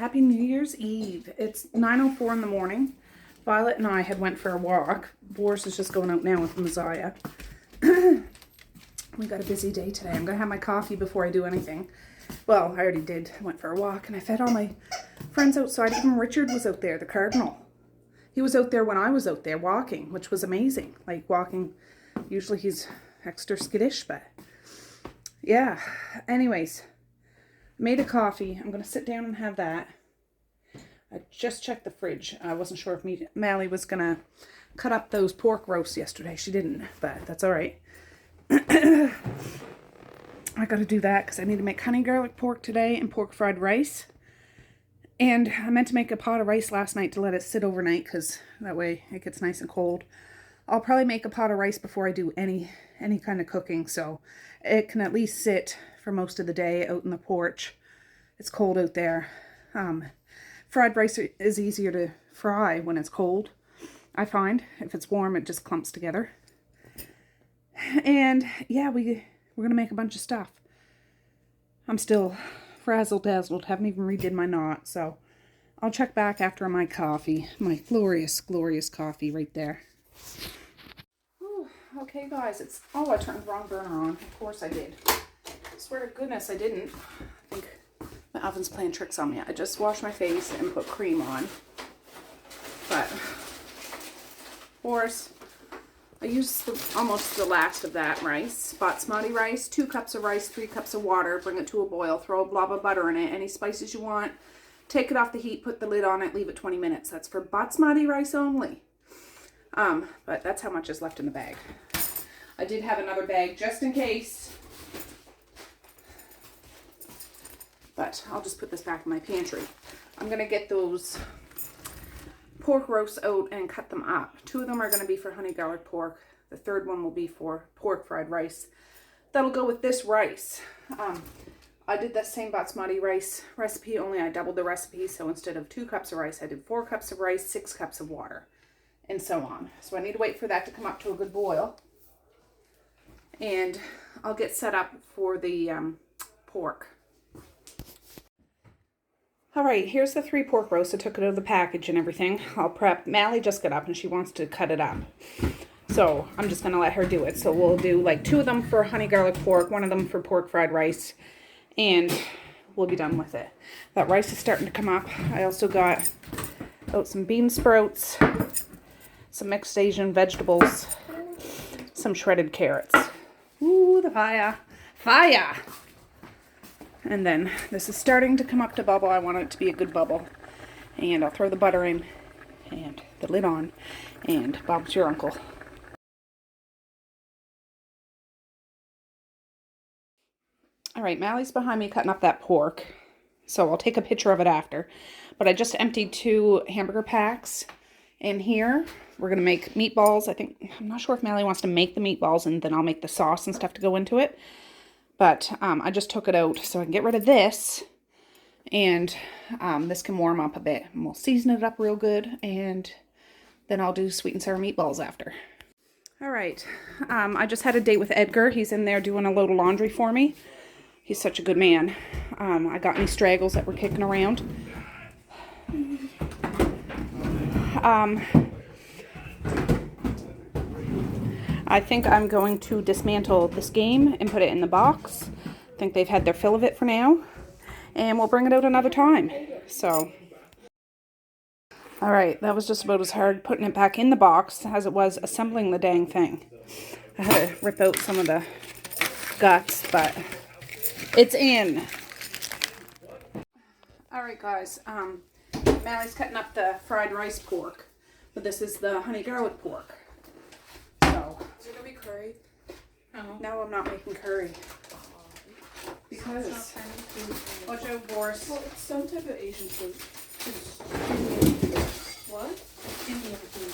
Happy New Year's Eve. It's 9:04 in the morning. Violet and I had went for a walk. Boris is just going out now with Messiah. We got a busy day today. I'm going to have my coffee before I do anything. Well, I already did. I went for a walk and I fed all my friends outside. Even Richard was out there, the Cardinal. He was out there when I was out there walking, which was amazing. Like walking, usually he's extra skittish, but yeah. Anyways, made a coffee. I'm going to sit down and have that. I just checked the fridge. I wasn't sure if Mally was going to cut up those pork roasts yesterday. She didn't, but that's all right. I got to do that because I need to make honey garlic pork today and pork fried rice. And I meant to make a pot of rice last night to let it sit overnight because that way it gets nice and cold. I'll probably make a pot of rice before I do any kind of cooking, so it can at least sit for most of the day out in the porch. It's cold out there. Fried rice is easier to fry when it's cold, I find. If it's warm, it just clumps together. And yeah, we're going to make a bunch of stuff. I'm still frazzle-dazzled. Haven't even redid my knot, so I'll check back after my coffee. My glorious, glorious coffee right there. Ooh, okay, guys. I turned the wrong burner on. Of course I did. I swear to goodness I didn't. I think my oven's playing tricks on me. I just washed my face and put cream on. But, of course, I used almost the last of that rice. Basmati rice, 2 cups of rice, 3 cups of water. Bring it to a boil. Throw a blob of butter in it. Any spices you want. Take it off the heat. Put the lid on it. Leave it 20 minutes. That's for basmati rice only. But that's how much is left in the bag. I did have another bag just in case. But I'll just put this back in my pantry. I'm going to get those pork roasts out and cut them up. 2 of them are going to be for honey garlic pork. The third one will be for pork fried rice. That'll go with this rice. I did the same basmati rice recipe, only I doubled the recipe. So instead of 2 cups of rice, I did 4 cups of rice, 6 cups of water, and so on. So I need to wait for that to come up to a good boil. And I'll get set up for the pork. All right, here's the 3 pork roasts. I took it out of the package and everything. I'll prep. Mally just got up and she wants to cut it up. So I'm just going to let her do it. So we'll do like 2 of them for honey garlic pork, 1 of them for pork fried rice, and we'll be done with it. That rice is starting to come up. I also got out some bean sprouts, some mixed Asian vegetables, some shredded carrots. Ooh, the fire. Fire! And then this is starting to come up to bubble. I want it to be a good bubble. And I'll throw the butter in and the lid on. And Bob's your uncle. All right, Mally's behind me cutting up that pork. So I'll take a picture of it after. But I just emptied 2 hamburger packs in here. We're going to make meatballs. I'm not sure if Mally wants to make the meatballs and then I'll make the sauce and stuff to go into it. But I just took it out so I can get rid of this. And this can warm up a bit. And we'll season it up real good. And then I'll do sweet and sour meatballs after. All right. I just had a date with Edgar. He's in there doing a load of laundry for me. He's such a good man. I got any straggles that were kicking around. I think I'm going to dismantle this game and put it in the box. I think they've had their fill of it for now. And we'll bring it out another time. So, alright, that was just about as hard putting it back in the box as it was assembling the dang thing. I had to rip out some of the guts, but it's in. Alright guys, Mally's cutting up the fried rice pork. But this is the honey garlic pork. So, is it going to be curry? No, I'm not making curry. Because, watch out, Boris. Well, it's some type of Asian food. What? Indian food.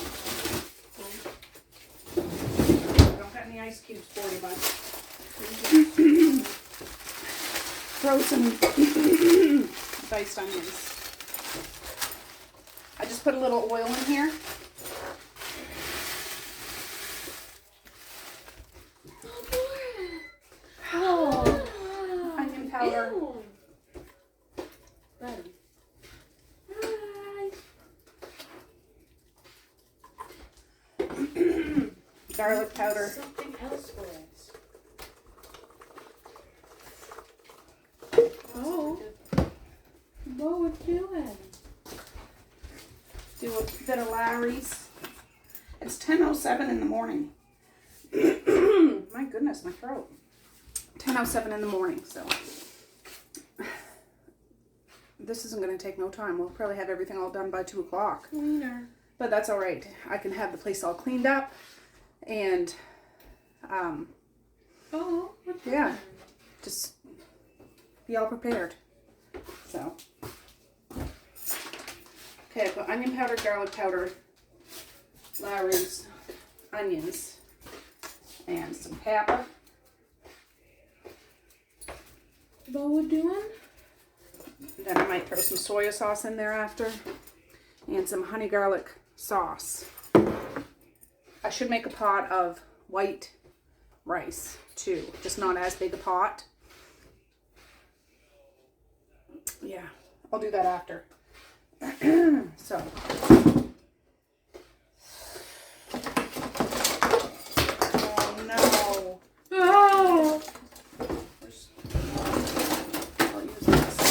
I don't got any ice cubes for you, bud. Throw some diced onions. I just put a little oil in here. Onion powder. garlic powder. Something else for us. Oh, What we're doing? do a bit of Larry's. It's 10:07 in the morning. My goodness, my throat. 10:07 in the morning, so this isn't going to take no time. We'll probably have everything all done by 2 o'clock. Cleaner. But that's all right. I can have the place all cleaned up and, Oh, yeah, just be all prepared. So, okay, I've got onion powder, garlic powder, Larry's, onions, and some pepper. What we're doing? Then I might throw some soy sauce in there after, and some honey garlic sauce. I should make a pot of white rice too, just not as big a pot. Yeah, I'll do that after. So. Oh no. Oh! I'll use this.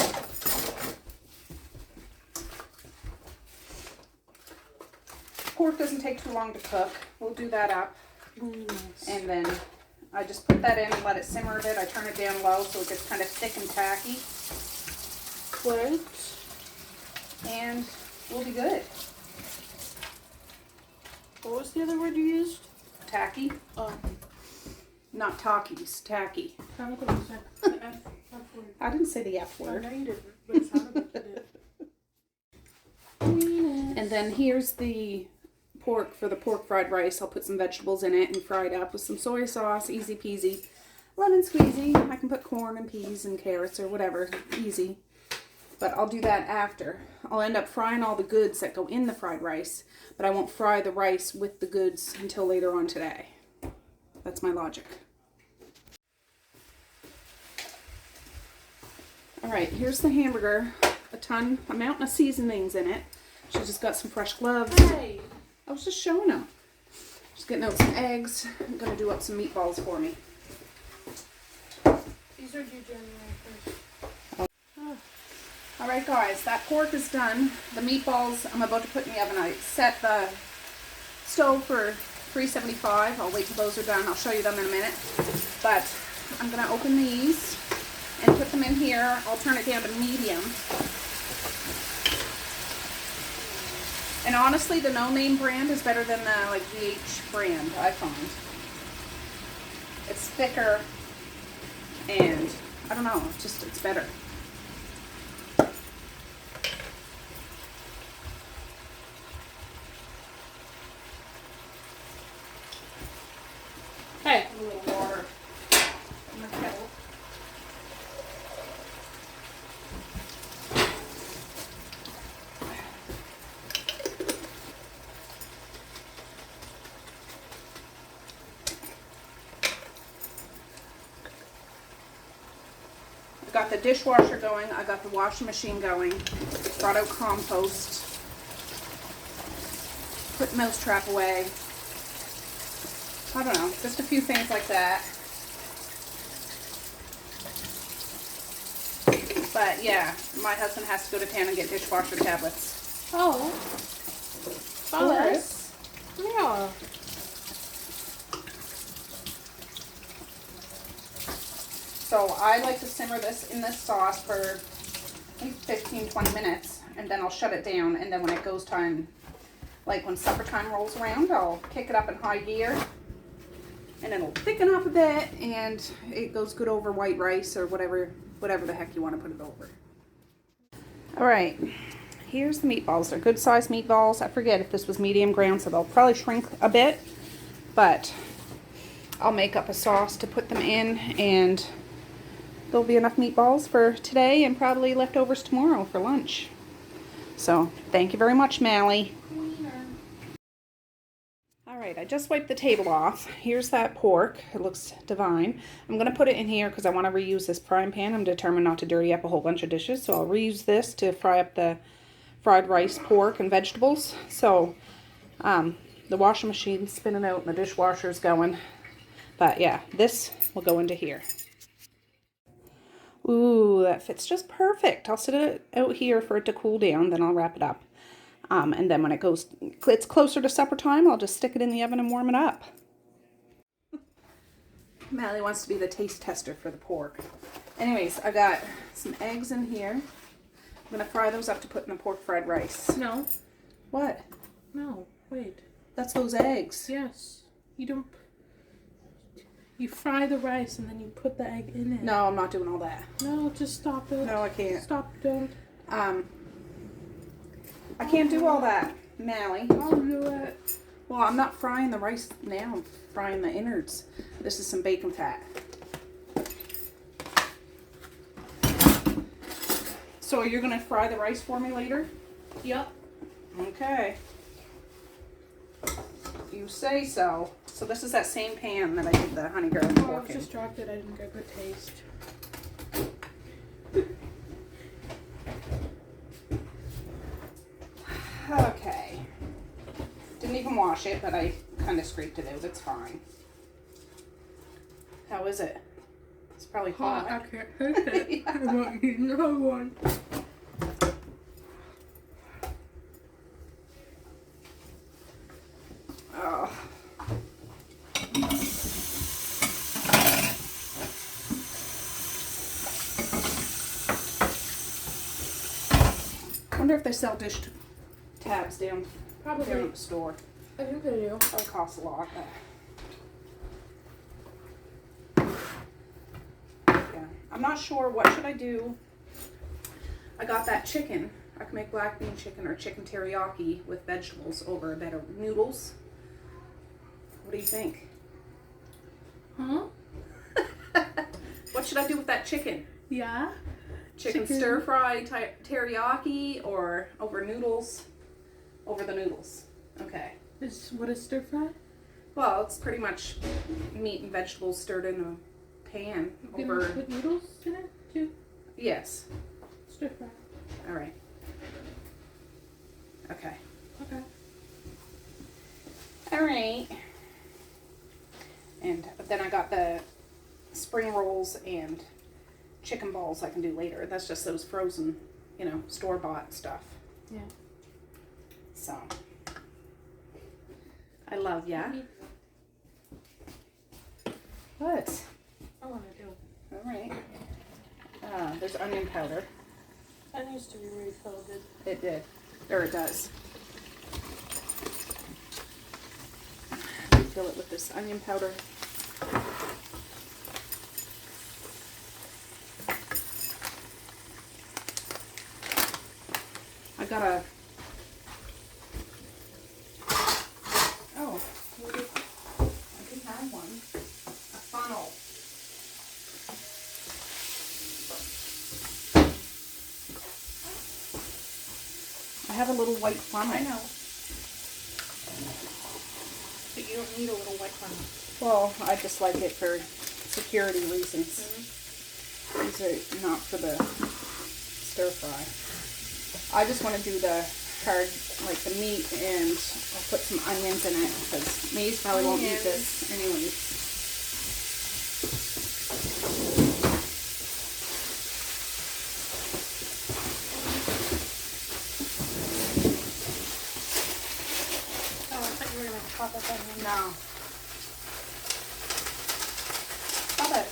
Pork doesn't take too long to cook. We'll do that up. And then I just put that in and let it simmer a bit. I turn it down low so it gets kind of thick and tacky. What? And we'll be good. What was the other word you used? Tacky. Not talkies, tacky. Sounded like you said the F word. I didn't say the F I word. know you didn't, but it sounded like you did. And then here's the pork for the pork fried rice. I'll put some vegetables in it and fry it up with some soy sauce. Easy peasy. Lemon squeezy. I can put corn and peas and carrots or whatever. Easy. But I'll do that after. I'll end up frying all the goods that go in the fried rice, but I won't fry the rice with the goods until later on today. That's my logic. Alright, here's the hamburger. A mountain of seasonings in it. She's just got some fresh gloves. Hey! I was just showing them. Just getting out some eggs. I'm going to do up some meatballs for me. These are due January 1st. Alright guys, that pork is done. The meatballs I'm about to put in the oven. I set the stove for 375. I'll wait till those are done. I'll show you them in a minute. But I'm going to open these and put them in here. I'll turn it down to medium. And honestly, the No Name brand is better than the like GH brand, I find. It's thicker and I don't know, it's better. Hey! A little water in the kettle. I got the dishwasher going, I got the washing machine going, brought out compost, put mousetrap away. I don't know, just a few things like that. But yeah, my husband has to go to town and get dishwasher tablets. Oh. Alice? Yeah. So I like to simmer this in this sauce for like 15-20 minutes and then I'll shut it down, and then when it goes time, like when supper time rolls around, I'll kick it up in high gear and it'll thicken up a bit and it goes good over white rice or whatever the heck you want to put it over. Alright, here's the meatballs. They're good sized meatballs. I forget if this was medium ground, so they'll probably shrink a bit, but I'll make up a sauce to put them in and there'll be enough meatballs for today and probably leftovers tomorrow for lunch. So, thank you very much, Mally. Alright, I just wiped the table off. Here's that pork. It looks divine. I'm going to put it in here because I want to reuse this frying pan. I'm determined not to dirty up a whole bunch of dishes, so I'll reuse this to fry up the fried rice, pork, and vegetables. So, the washing machine's spinning out and the dishwasher's going. But yeah, this will go into here. Ooh, that fits just perfect. I'll sit it out here for it to cool down, then I'll wrap it up. And then when it's closer to supper time, I'll just stick it in the oven and warm it up. Mally wants to be the taste tester for the pork. Anyways, I got some eggs in here. I'm going to fry those up to put in the pork fried rice. No. What? No. Wait. That's those eggs. Yes. You don't. You fry the rice and then you put the egg in it. No, I'm not doing all that. No, just stop it. No, I can't. Stop, don't. I can't do all that, Mally. I'll do it. Well, I'm not frying the rice now. I'm frying the innards. This is some bacon fat. So you're going to fry the rice for me later? Yep. Okay. You say so. So this is that same pan that I did the honey garlic Oh, I pork was in. just dropped it. I didn't get good taste. Okay. Didn't even wash it, but I kind of scraped it out. It's fine. How is it? It's probably hot. I can't taste it. Yeah. I want you another one. Oh. I wonder if they sell dish tabs down Probably. at the store. I think they do. That'll cost a lot. Yeah. I'm not sure. What should I do? I got that chicken. I can make black bean chicken or chicken teriyaki with vegetables over a bed of noodles. What do you think? Huh? What should I do with that chicken? Yeah. Chicken stir fry teriyaki or over noodles? Over the noodles. Okay. What is stir fry? Well, it's pretty much meat and vegetables stirred in a pan You over. can put noodles in it too. Yes. Stir fry. All right. Okay. Okay. All right. And then I got the spring rolls and chicken balls I can do later. That's just those frozen, store-bought stuff. Yeah. So, I love ya. What? I want to do. All right. There's onion powder. That needs to be refilled. It did. Or it does. Refill it with this onion powder. I got a... Oh, maybe I do have one. A funnel. I have a little white funnel. I know. But you don't need a little white one. Well, I just like it for security reasons. These are not for the stir fry. I just want to do the hard, like the meat, and I'll put some onions in it because Maze probably won't eat this anyways. Oh, I thought you were going to pop up onion. No. Stop it.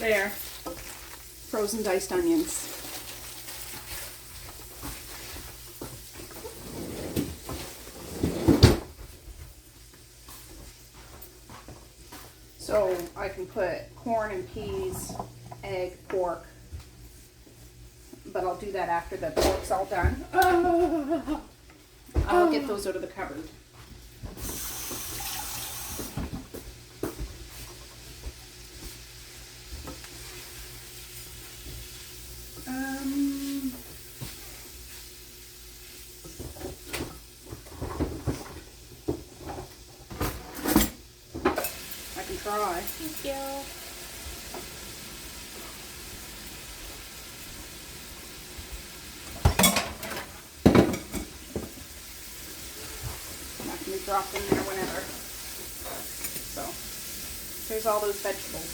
There. Frozen diced onions. So I can put corn and peas, egg, pork, but I'll do that after the pork's all done. I'll get those out of the cupboard. I can try. Thank you. drop in there whenever. So there's all those vegetables.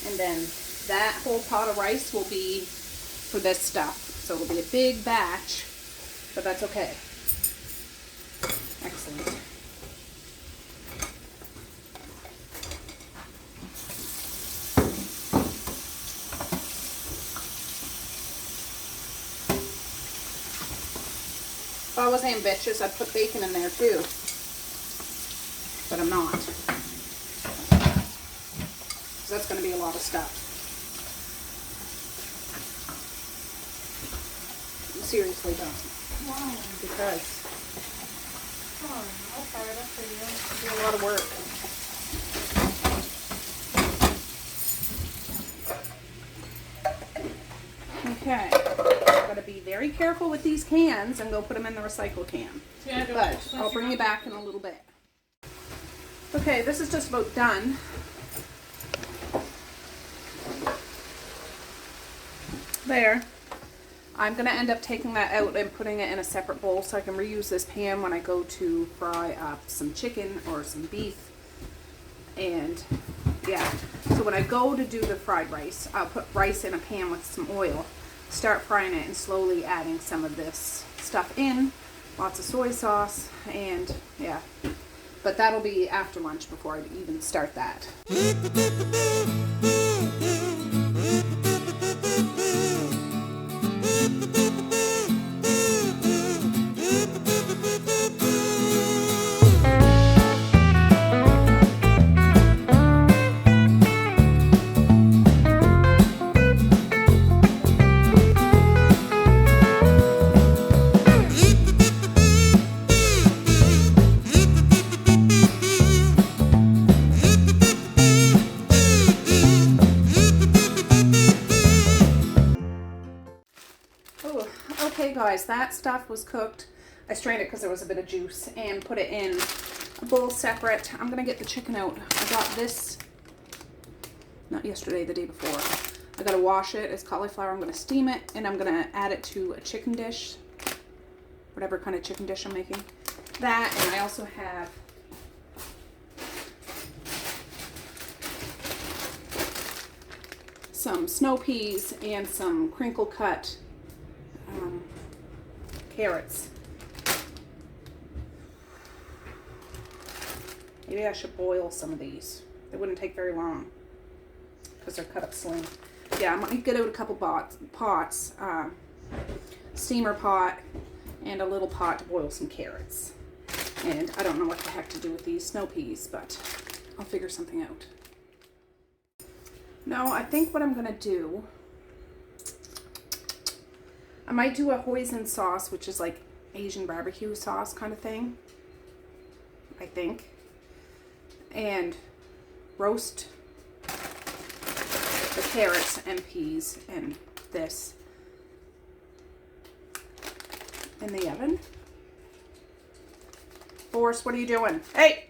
And then that whole pot of rice will be for this stuff. So it'll be a big batch, but that's okay. Excellent. If I was ambitious, I'd put bacon in there too, but I'm not. Because that's going to be a lot of stuff. Seriously don't. Why? Because Oh, I'll fire it up for you. it's a lot of work. Okay. I've got to be very careful with these cans and go put them in the recycle can. Yeah, But I'll bring you back in a little bit. Okay, this is just about done. There. I'm going to end up taking that out and putting it in a separate bowl so I can reuse this pan when I go to fry up some chicken or some beef. And yeah, so when I go to do the fried rice, I'll put rice in a pan with some oil, start frying it and slowly adding some of this stuff in. Lots of soy sauce and yeah. But that'll be after lunch before I even start that. Guys, that stuff was cooked. I strained it because there was a bit of juice and put it in a bowl separate. I'm gonna get the chicken out. I got this not yesterday, the day before. I gotta wash it. It's cauliflower. I'm gonna steam it and I'm gonna add it to a chicken dish, whatever kind of chicken dish I'm making. That, and I also have some snow peas and some crinkle cut carrots. Maybe I should boil some of these. They wouldn't take very long because they're cut up slim. Yeah, I might get out a couple pots, steamer pot and a little pot to boil some carrots. And I don't know what the heck to do with these snow peas, but I'll figure something out. No, I think what I'm gonna do, I might do a hoisin sauce, which is like Asian barbecue sauce kind of thing, I think, and roast the carrots and peas and this in the oven. Forrest, what are you doing? Hey!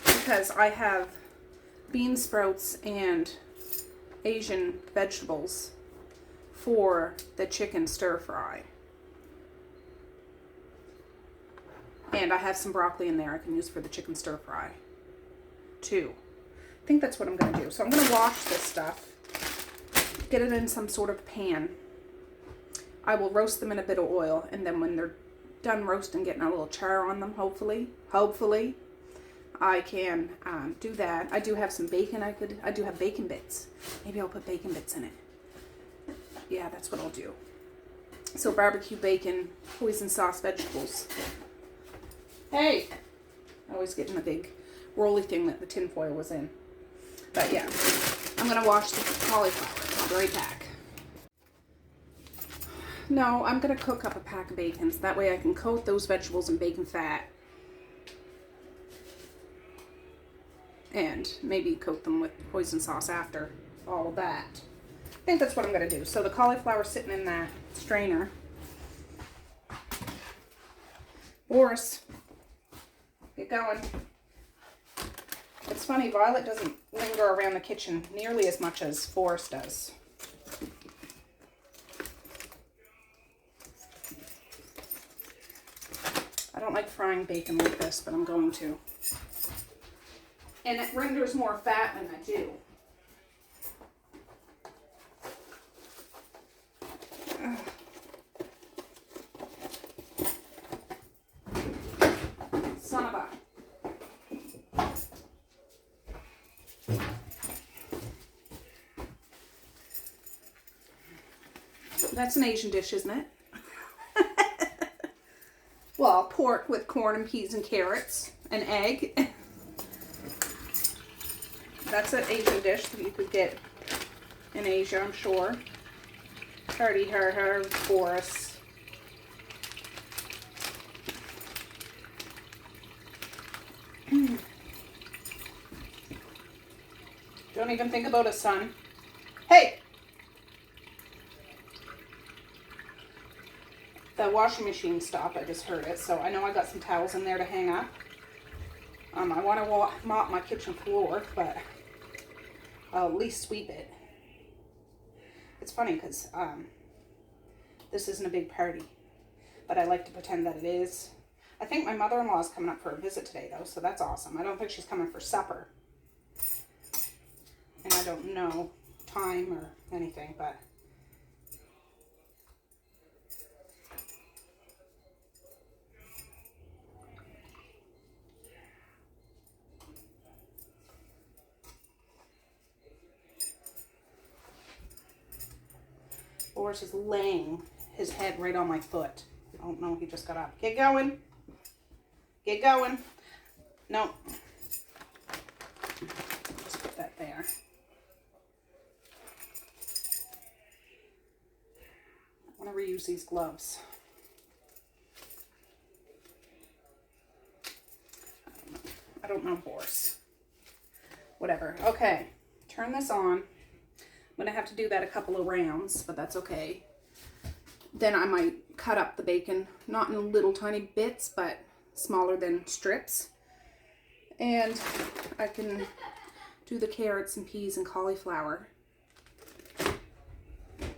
Because I have bean sprouts and Asian vegetables for the chicken stir fry. And I have some broccoli in there I can use for the chicken stir fry too. I think that's what I'm going to do. So I'm going to wash this stuff, get it in some sort of pan. I will roast them in a bit of oil, and then when they're done roasting, getting a little char on them, hopefully, I can do that. I do have some bacon. I do have bacon bits. Maybe I'll put bacon bits in it. Yeah, that's what I'll do. So barbecue bacon, hoisin sauce, vegetables. Hey! I always get in the big rolly thing that the tin foil was in. But yeah, I'm going to wash the cauliflower. I'll be right back. No, I'm going to cook up a pack of bacon so that way I can coat those vegetables in bacon fat. And maybe coat them with hoisin sauce after all of that. I think that's what I'm going to do. So the cauliflower's sitting in that strainer. Boris, get going. It's funny, Violet doesn't linger around the kitchen nearly as much as Forrest does. don't like frying bacon like this, but I'm going to. And it renders more fat when I do. Son of a... That's an Asian dish, isn't it? Well, pork with corn and peas and carrots, an egg. That's an Asian dish that you could get in Asia, I'm sure. Hardy har Boris. Don't even think about it, son. Hey! The washing machine stopped. I just heard it, so I know I got some towels in there to hang up. I want to mop my kitchen floor, but I'll at least sweep it. It's funny because this isn't a big party, but I like to pretend that it is. I think my mother-in-law is coming up for a visit today, though, so that's awesome. I don't think she's coming for supper, and I don't know time or anything, but... Boris is laying his head right on my foot. Oh no, he just got up. Get going. Get going. No. Just put that there. I want to reuse these gloves. I don't know, Boris. Whatever. Okay. Turn this on. I'm going to have to do that a couple of rounds, but that's okay. Then I might cut up the bacon, not in little tiny bits, but smaller than strips. And I can do the carrots and peas and cauliflower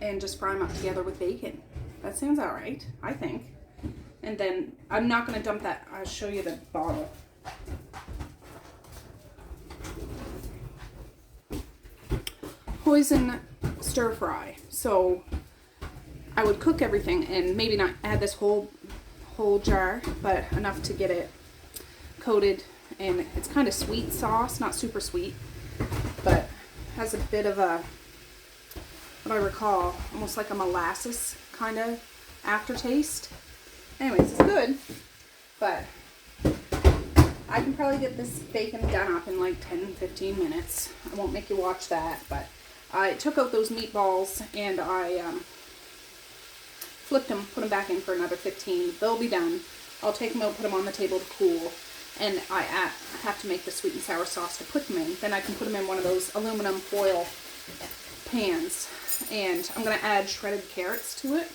and just fry them up together with bacon. That sounds all right, I think. And then I'm not going to dump that. I'll show you the bottle. Poison stir fry. So I would cook everything and maybe not add this whole jar, but enough to get it coated. And it's kind of sweet sauce, not super sweet, but has a bit of a, what I recall, almost like a molasses kind of aftertaste. Anyways, it's good, but I can probably get this bacon done up in like 10-15 minutes. I won't make you watch that, but I took out those meatballs and I flipped them, put them back in for another 15. They'll be done. I'll take them out, put them on the table to cool, and I have to make the sweet and sour sauce to put them in. Then I can put them in one of those aluminum foil pans, and I'm going to add shredded carrots to it,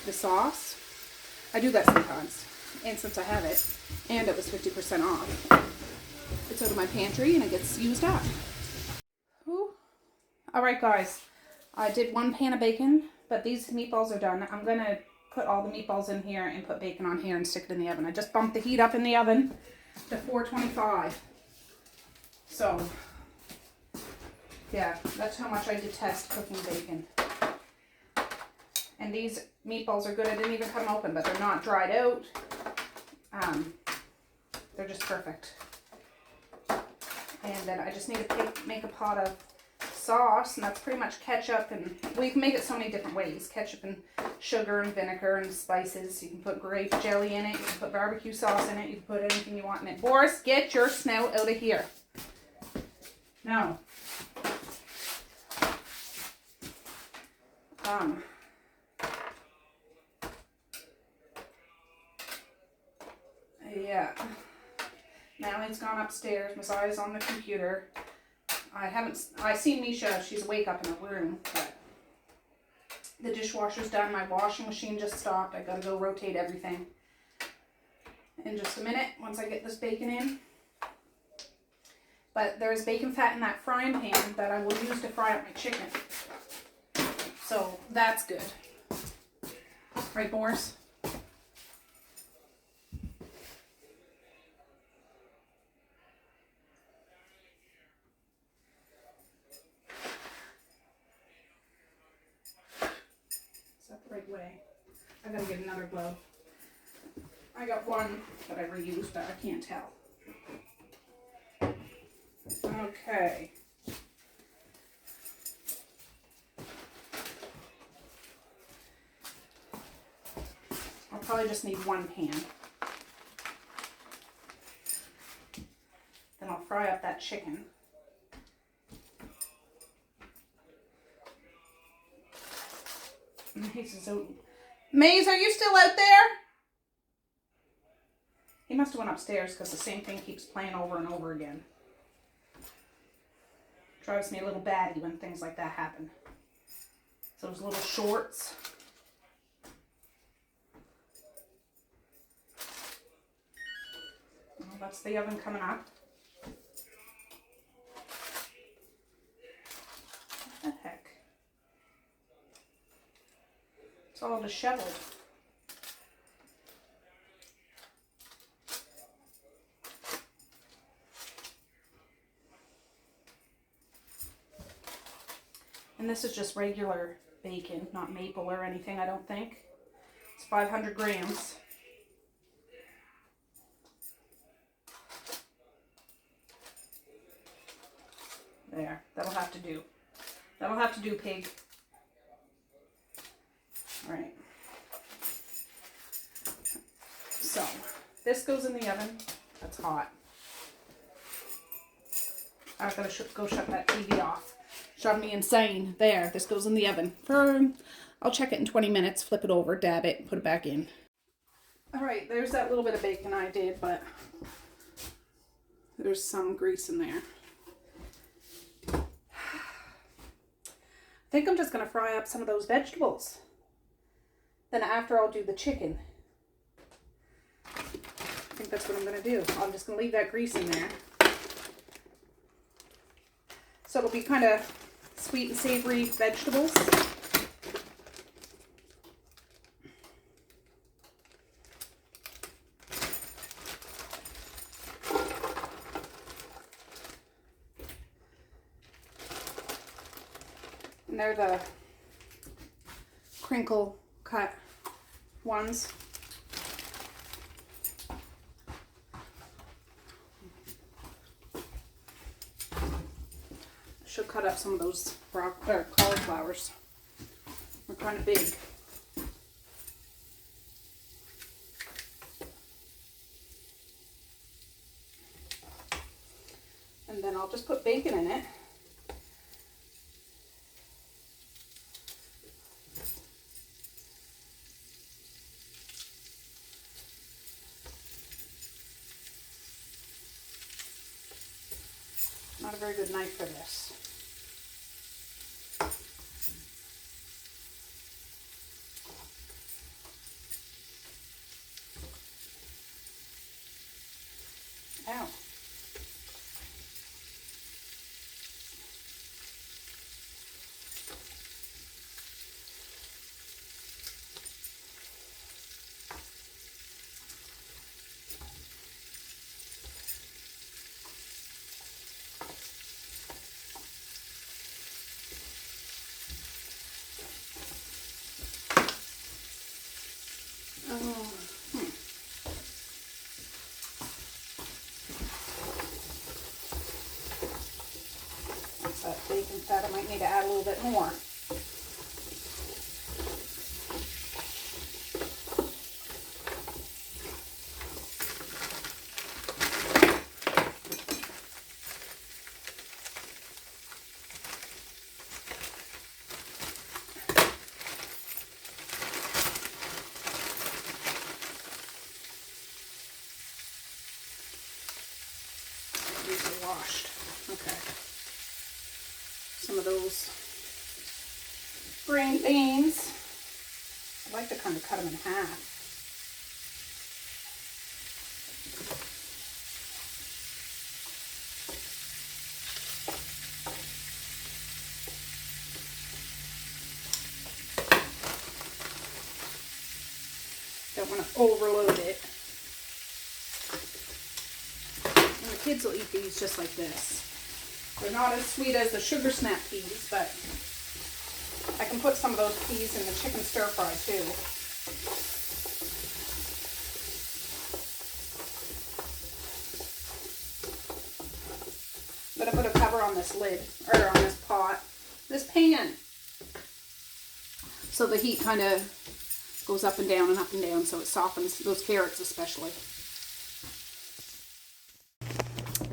the sauce. I do that sometimes, and since I have it, and it was 50% off, it's out of my pantry and it gets used up. Ooh. All right, guys, I did one pan of bacon, but these meatballs are done. I'm going to put all the meatballs in here and put bacon on here and stick it in the oven. I just bumped the heat up in the oven to 425. So, yeah, that's how much I detest cooking bacon. And these meatballs are good. I didn't even cut them open, but they're not dried out. They're just perfect. And then I just need to make a pot of sauce, and that's pretty much ketchup, and well, you can make it so many different ways. Ketchup and sugar and vinegar and spices. You can put grape jelly in it, you can put barbecue sauce in it, you can put anything you want in it. Boris, get your snout out of here. No. Yeah. Now he's gone upstairs. Messiah's on the computer. I see Misha, she's awake up in her room, but the dishwasher's done. My washing machine just stopped. I gotta go rotate everything in just a minute once I get this bacon in. But there's bacon fat in that frying pan that I will use to fry up my chicken. So that's good. Right, Boris? right way. I gotta get another glove. I got one that I reused, but I can't tell. Okay. I'll probably just need one pan. Then I'll fry up that chicken. Maze, are you still out there? He must have went upstairs because the same thing keeps playing over and over again. Drives me a little batty when things like that happen. So those little shorts. Oh, that's the oven coming up. What the heck? It's all disheveled. And this is just regular bacon, not maple or anything, I don't think. It's 500 grams. There, that'll have to do. That'll have to do, pig. All right. So, this goes in the oven. That's hot. I've got to go shut that TV off. Drive me insane. There, this goes in the oven. I'll check it in 20 minutes, flip it over, dab it, put it back in. All right, there's that little bit of bacon I did, but there's some grease in there. I think I'm just going to fry up some of those vegetables. Then after I'll do the chicken. I think that's what I'm going to do. I'm just going to leave that grease in there. So it'll be kind of sweet and savory vegetables. And they're the crinkle cut ones. Should cut up some of those cauliflowers. They're kind of big. And then I'll just put bacon in it. Not a very good knife for this. Ow. That bacon fat, I might need to add a little bit more. These are washed. Okay. Some of those green beans. I like to kind of cut them in half. Don't want to overload it. And the kids will eat these just like this. They're not as sweet as the sugar snap peas, but I can put some of those peas in the chicken stir fry too. I'm gonna put a cover on this lid, or on this pot, this pan. So the heat kind of goes up and down so it softens those carrots especially.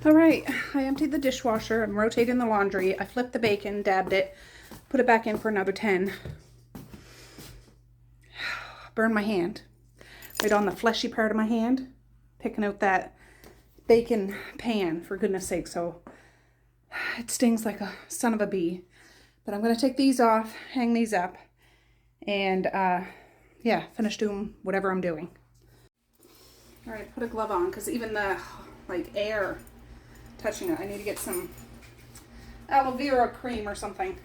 All right, I emptied the dishwasher. I'm rotating the laundry. I flipped the bacon, dabbed it, put it back in for another 10. Burned my hand. Right on the fleshy part of my hand. Picking out that bacon pan, for goodness sake. So it stings like a son of a bee. But I'm going to take these off, hang these up, and yeah, finish doing whatever I'm doing. All right, put a glove on because even the air touching it, I need to get some aloe vera cream or something.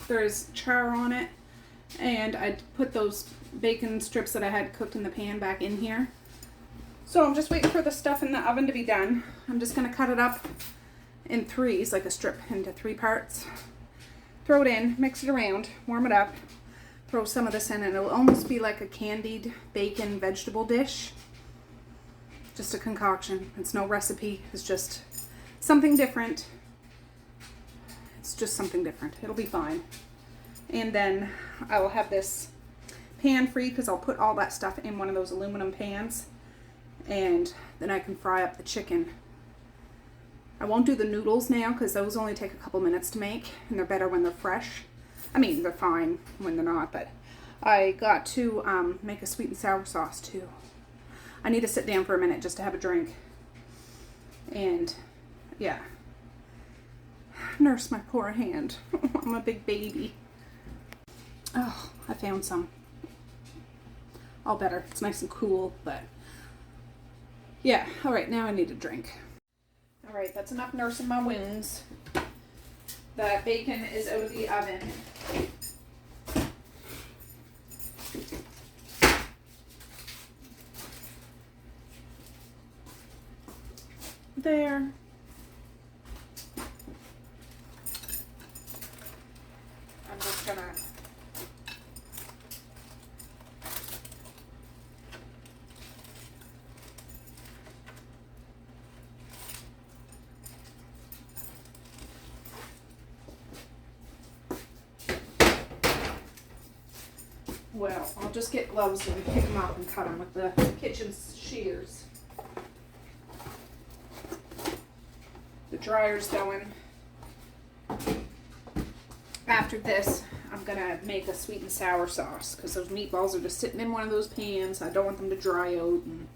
There's char on it, and I put those bacon strips that I had cooked in the pan back in here. So I'm just waiting for the stuff in the oven to be done. I'm just going to cut it up in threes, like a strip into 3 parts. Throw it in, mix it around, warm it up, throw some of this in, and it'll almost be like a candied bacon vegetable dish. Just a concoction. It's no recipe. It's just something different. It's just something different. It'll be fine. And then I will have this pan free because I'll put all that stuff in one of those aluminum pans. And then I can fry up the chicken. I won't do the noodles now because those only take a couple minutes to make. And they're better when they're fresh. I mean, they're fine when they're not. But I got to make a sweet and sour sauce too. I need to sit down for a minute just to have a drink. And yeah. Nurse my poor hand. I'm a big baby. Oh, I found some. All better. It's nice and cool, but yeah. All right, now I need a drink. All right, that's enough nursing my wounds. That bacon is out of the oven. There. I'm just gonna I'll just get gloves and pick them up and cut them with the kitchen shears. The dryer's going. After this, I'm gonna make a sweet and sour sauce because those meatballs are just sitting in one of those pans. I don't want them to dry out and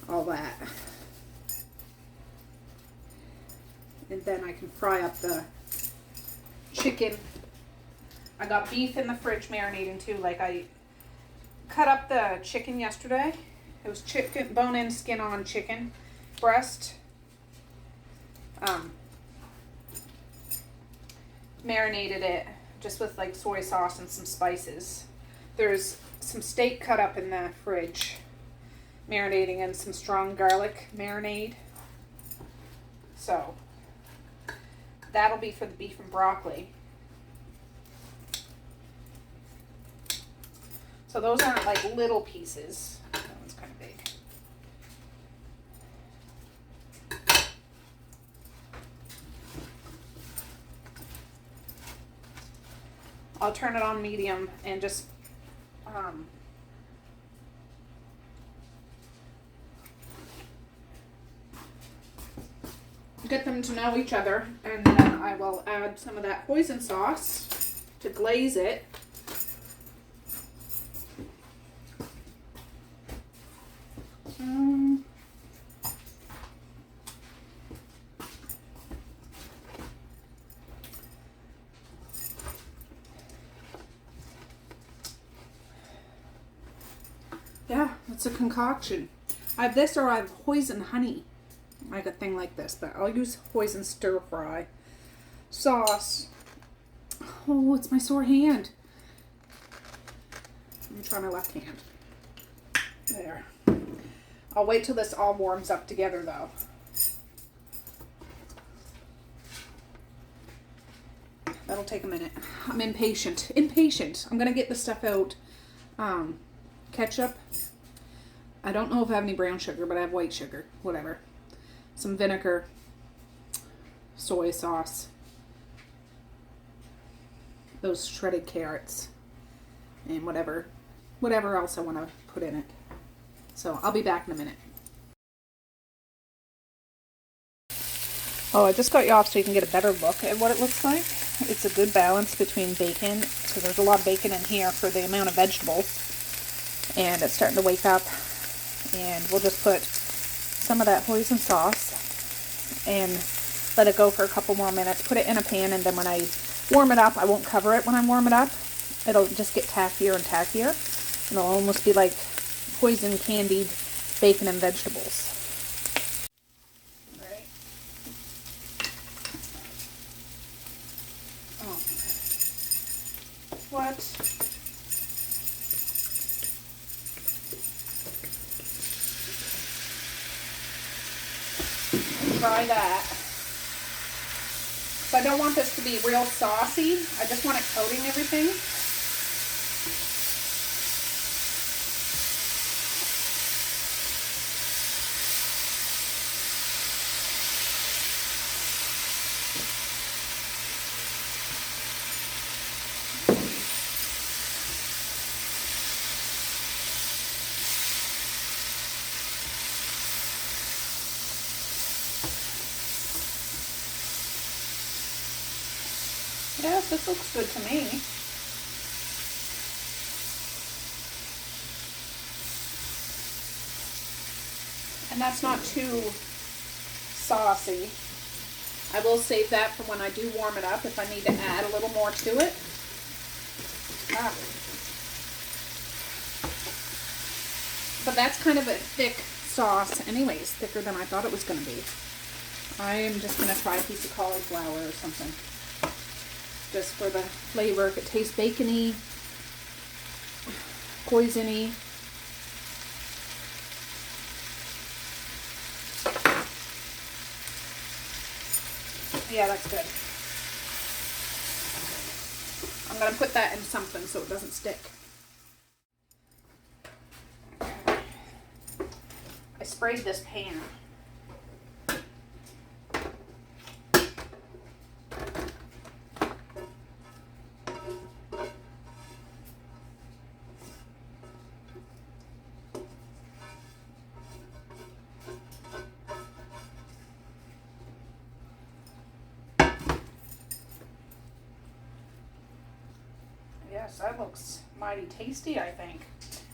all that. And then I can fry up the chicken. I got beef in the fridge marinating too. Like I cut up the chicken yesterday. It was chicken, bone-in, skin-on chicken breast. Marinated it just with like soy sauce and some spices. There's some steak cut up in the fridge, marinating in some strong garlic marinade. So that'll be for the beef and broccoli. So those aren't like little pieces. That one's kind of big. I'll turn it on medium and just get them to know each other, and then I will add some of that hoisin sauce to glaze it. Yeah, it's a concoction. I have this or I have hoisin honey. Like a thing like this, but I'll use hoisin stir fry sauce. Oh, it's my sore hand. Let me try my left hand. There. I'll wait till this all warms up together though. It'll take a minute. I'm impatient. Impatient. I'm gonna get the stuff out. Ketchup. I don't know if I have any brown sugar, but I have white sugar. Whatever. Some vinegar. Soy sauce. Those shredded carrots. And whatever else I want to put in it. So I'll be back in a minute. Oh, I just got you off so you can get a better look at what it looks like. It's a good balance between bacon, so there's a lot of bacon in here for the amount of vegetables. And it's starting to wake up. And we'll just put some of that hoisin sauce and let it go for a couple more minutes. Put it in a pan, and then when I warm it up, I won't cover it when I warm it up. It'll just get tackier and tackier. It'll almost be like hoisin candied bacon and vegetables. Right. Oh, okay. What? Try that. So I don't want this to be real saucy. I just want it coating everything. Yes, this looks good to me. And that's not too saucy. I will save that for when I do warm it up if I need to add a little more to it. But that's kind of a thick sauce anyways, thicker than I thought it was going to be. I am just going to try a piece of cauliflower or something. Just for the flavor. If it tastes bacony, hoisin-y. Yeah, that's good. I'm going to put that in something so it doesn't stick. I sprayed this pan. Yes, that looks mighty tasty, I think.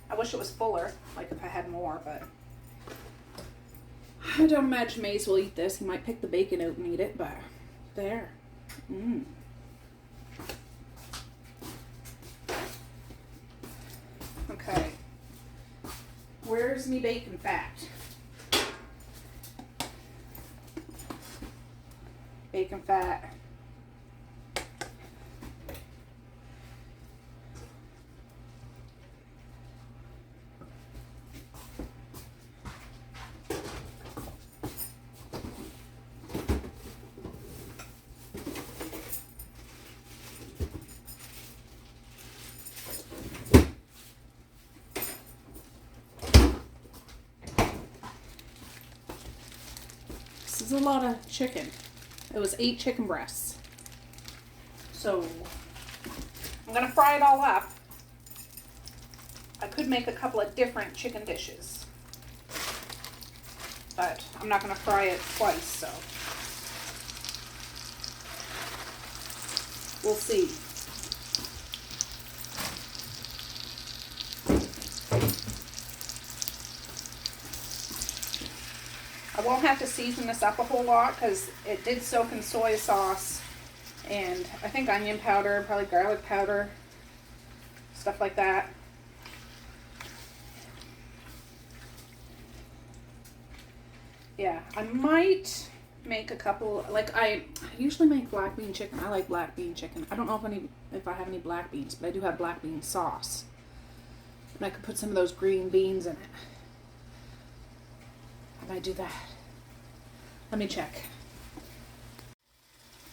I wish it was fuller, like if I had more, but I don't imagine Maze will eat this. He might pick the bacon out and eat it, but there. Okay. Where's me bacon fat? Bacon fat. This is a lot of chicken. It was 8 chicken breasts. So I'm gonna fry it all up. I could make a couple of different chicken dishes, but I'm not gonna fry it twice, so we'll see. I won't have to season this up a whole lot because it did soak in soy sauce and I think onion powder, probably garlic powder, stuff like that. Yeah, I might make a couple, like I usually make black bean chicken. I like black bean chicken. I don't know if I have any black beans, but I do have black bean sauce. And I could put some of those green beans in it. I might do that. Let me check.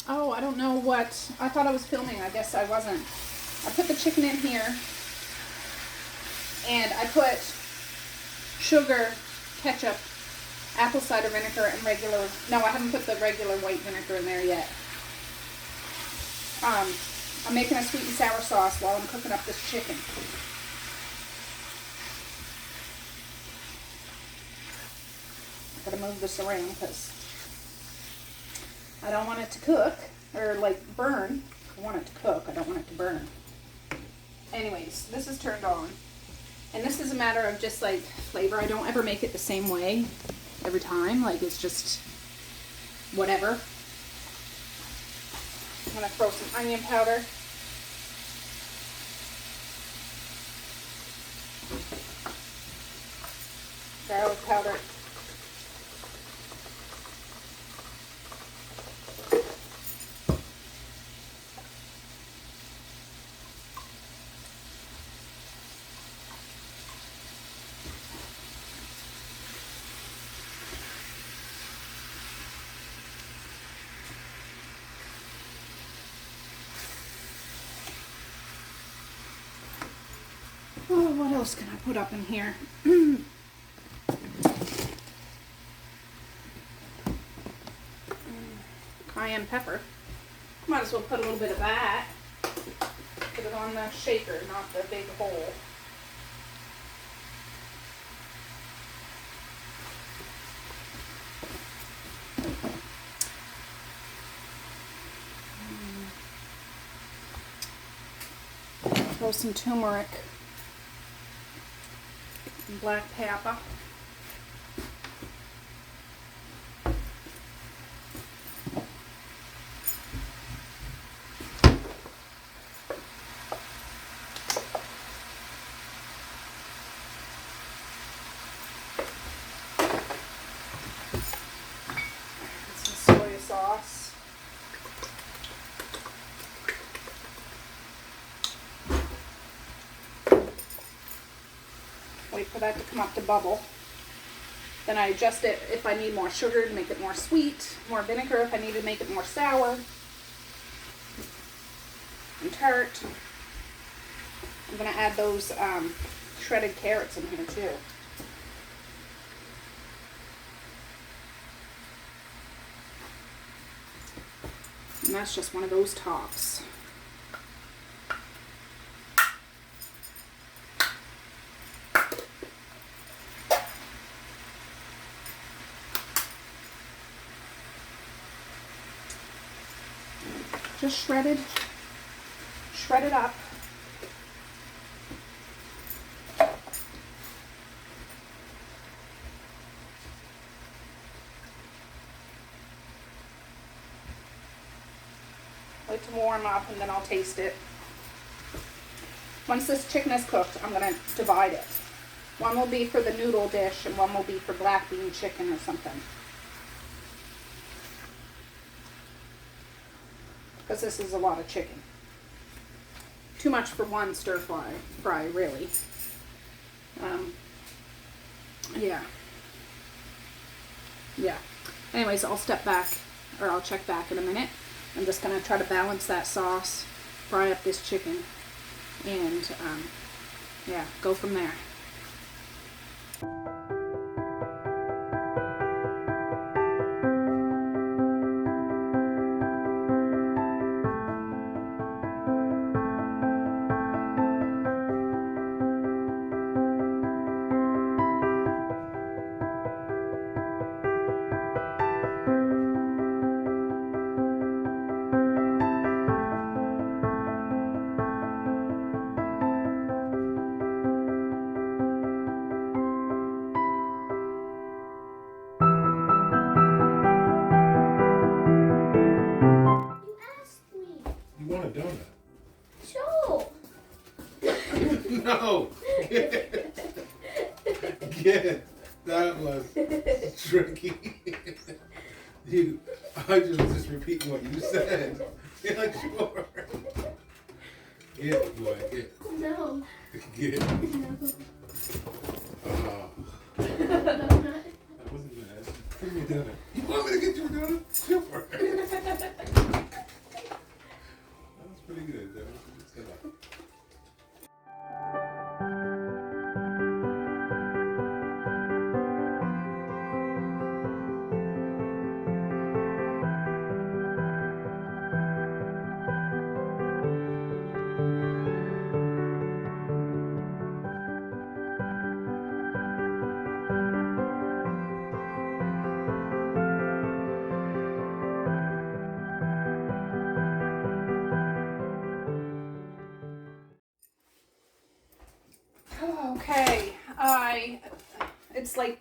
Oh, I don't know what. I thought I was filming. I guess I wasn't. I put the chicken in here. And I put sugar, ketchup, apple cider vinegar, and regular. No, I haven't put the regular white vinegar in there yet. I'm making a sweet and sour sauce while I'm cooking up this chicken. I'm gonna move this around because I don't want it to cook or like burn. I want it to cook. I don't want it to burn. Anyways, this is turned on. And this is a matter of just like flavor. I don't ever make it the same way every time. Like it's just whatever. I'm gonna throw some onion powder. Garlic powder. Oh, what else can I put up in here? Cayenne pepper. Might as well put a little bit of that. Put it on the shaker, not the big hole. Throw some turmeric. And black pepper. Some soy sauce. Wait for that to come up to bubble. Then I adjust it if I need more sugar to make it more sweet, more vinegar if I need to make it more sour and tart. I'm going to add those shredded carrots in here too. And that's just one of those tops. Just shred it up. Wait to warm up and then I'll taste it. Once this chicken is cooked, I'm going to divide it. One will be for the noodle dish and one will be for black bean chicken or something. Because this is a lot of chicken. Too much for one stir fry really. Yeah. Anyways, I'll step back, or I'll check back in a minute. I'm just going to try to balance that sauce, fry up this chicken, and yeah, go from there. No! Get that was tricky. I just repeating what you said. Yeah, sure. Get, boy, get. No. Get. No. Oh. That wasn't bad. Give me a donut. You want me to get you a donut? Sure. Okay, it's like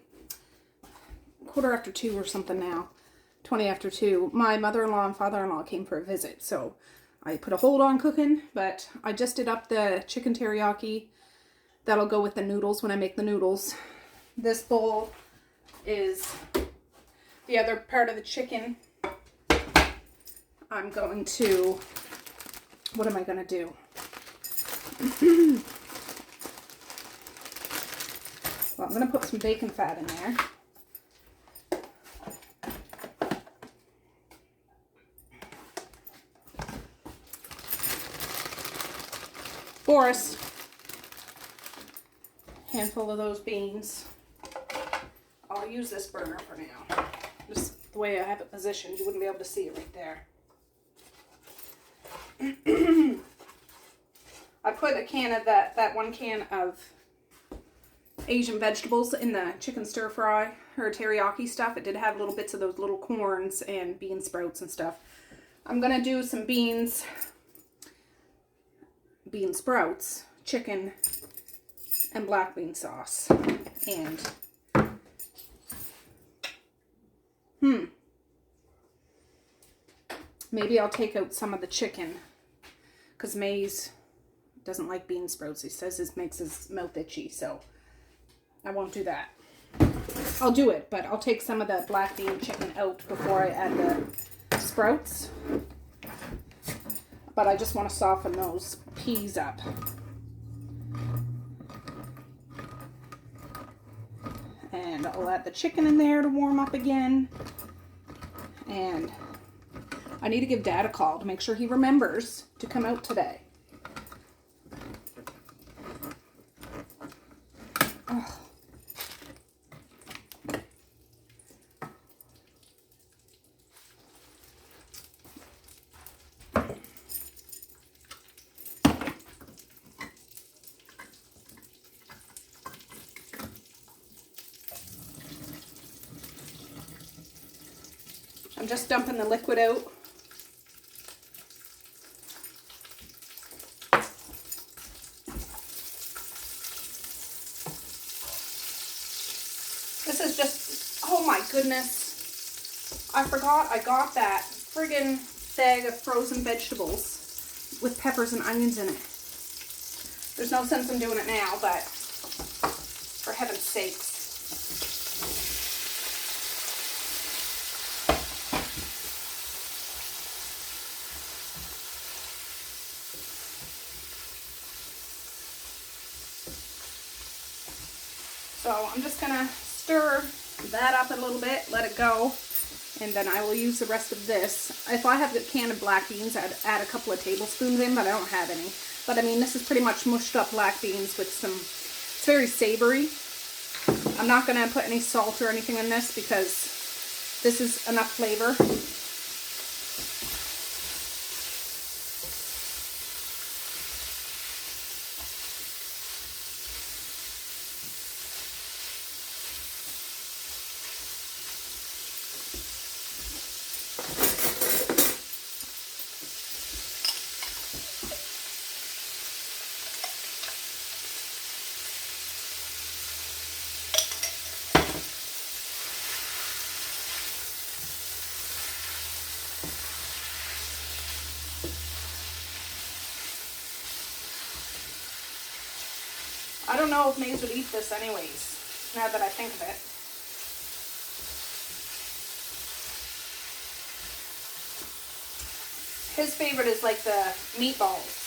2:15 or something now, 2:20. My mother-in-law and father-in-law came for a visit, so I put a hold on cooking, but I just did up the chicken teriyaki. That'll go with the noodles when I make the noodles. This bowl is the other part of the chicken. I'm going to, what am I going to do? Well, I'm going to put some bacon fat in there. Boris, handful of those beans. I'll use this burner for now. Just the way I have it positioned, you wouldn't be able to see it right there. I put a can of that 1 can of Asian vegetables in the chicken stir fry or teriyaki stuff. It did have little bits of those little corns and bean sprouts and stuff. I'm gonna do some bean sprouts, chicken, and black bean sauce. And maybe I'll take out some of the chicken because Maze doesn't like bean sprouts. He says it makes his mouth itchy, so I won't do that. I'll do it, but I'll take some of the black bean chicken out before I add the sprouts. But I just want to soften those peas up. And I'll add the chicken in there to warm up again. And I need to give Dad a call to make sure he remembers to come out today. Oh. I'm just dumping the liquid out. This is just, oh my goodness. I forgot I got that friggin' bag of frozen vegetables with peppers and onions in it. There's no sense in doing it now, but for heaven's sakes. So I'm just gonna stir that up a little bit, let it go, and then I will use the rest of this. If I have a can of black beans, I'd add a couple of tablespoons in, but I don't have any. But I mean, this is pretty much mushed up black beans with some, it's very savory. I'm not gonna put any salt or anything in this because this is enough flavor. I don't know if Maze would eat this anyways, now that I think of it. His favorite is like the meatballs.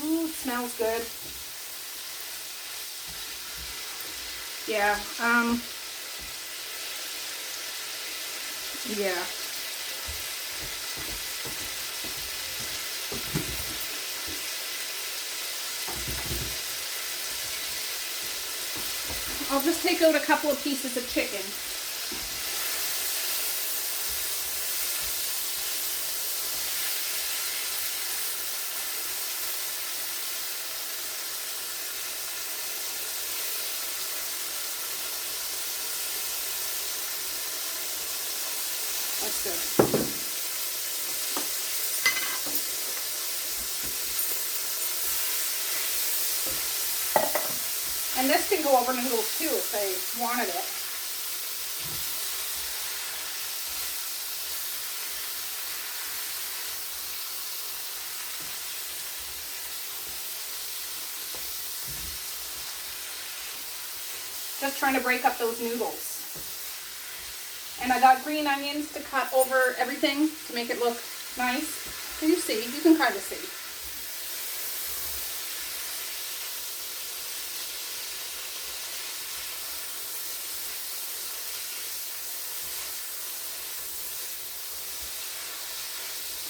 Ooh, it smells good. Yeah, yeah. I'll just take out a couple of pieces of chicken. That's good. And this can go over noodles too if they wanted it. Just trying to break up those noodles. And I got green onions to cut over everything to make it look nice. And you see, you can kind of see.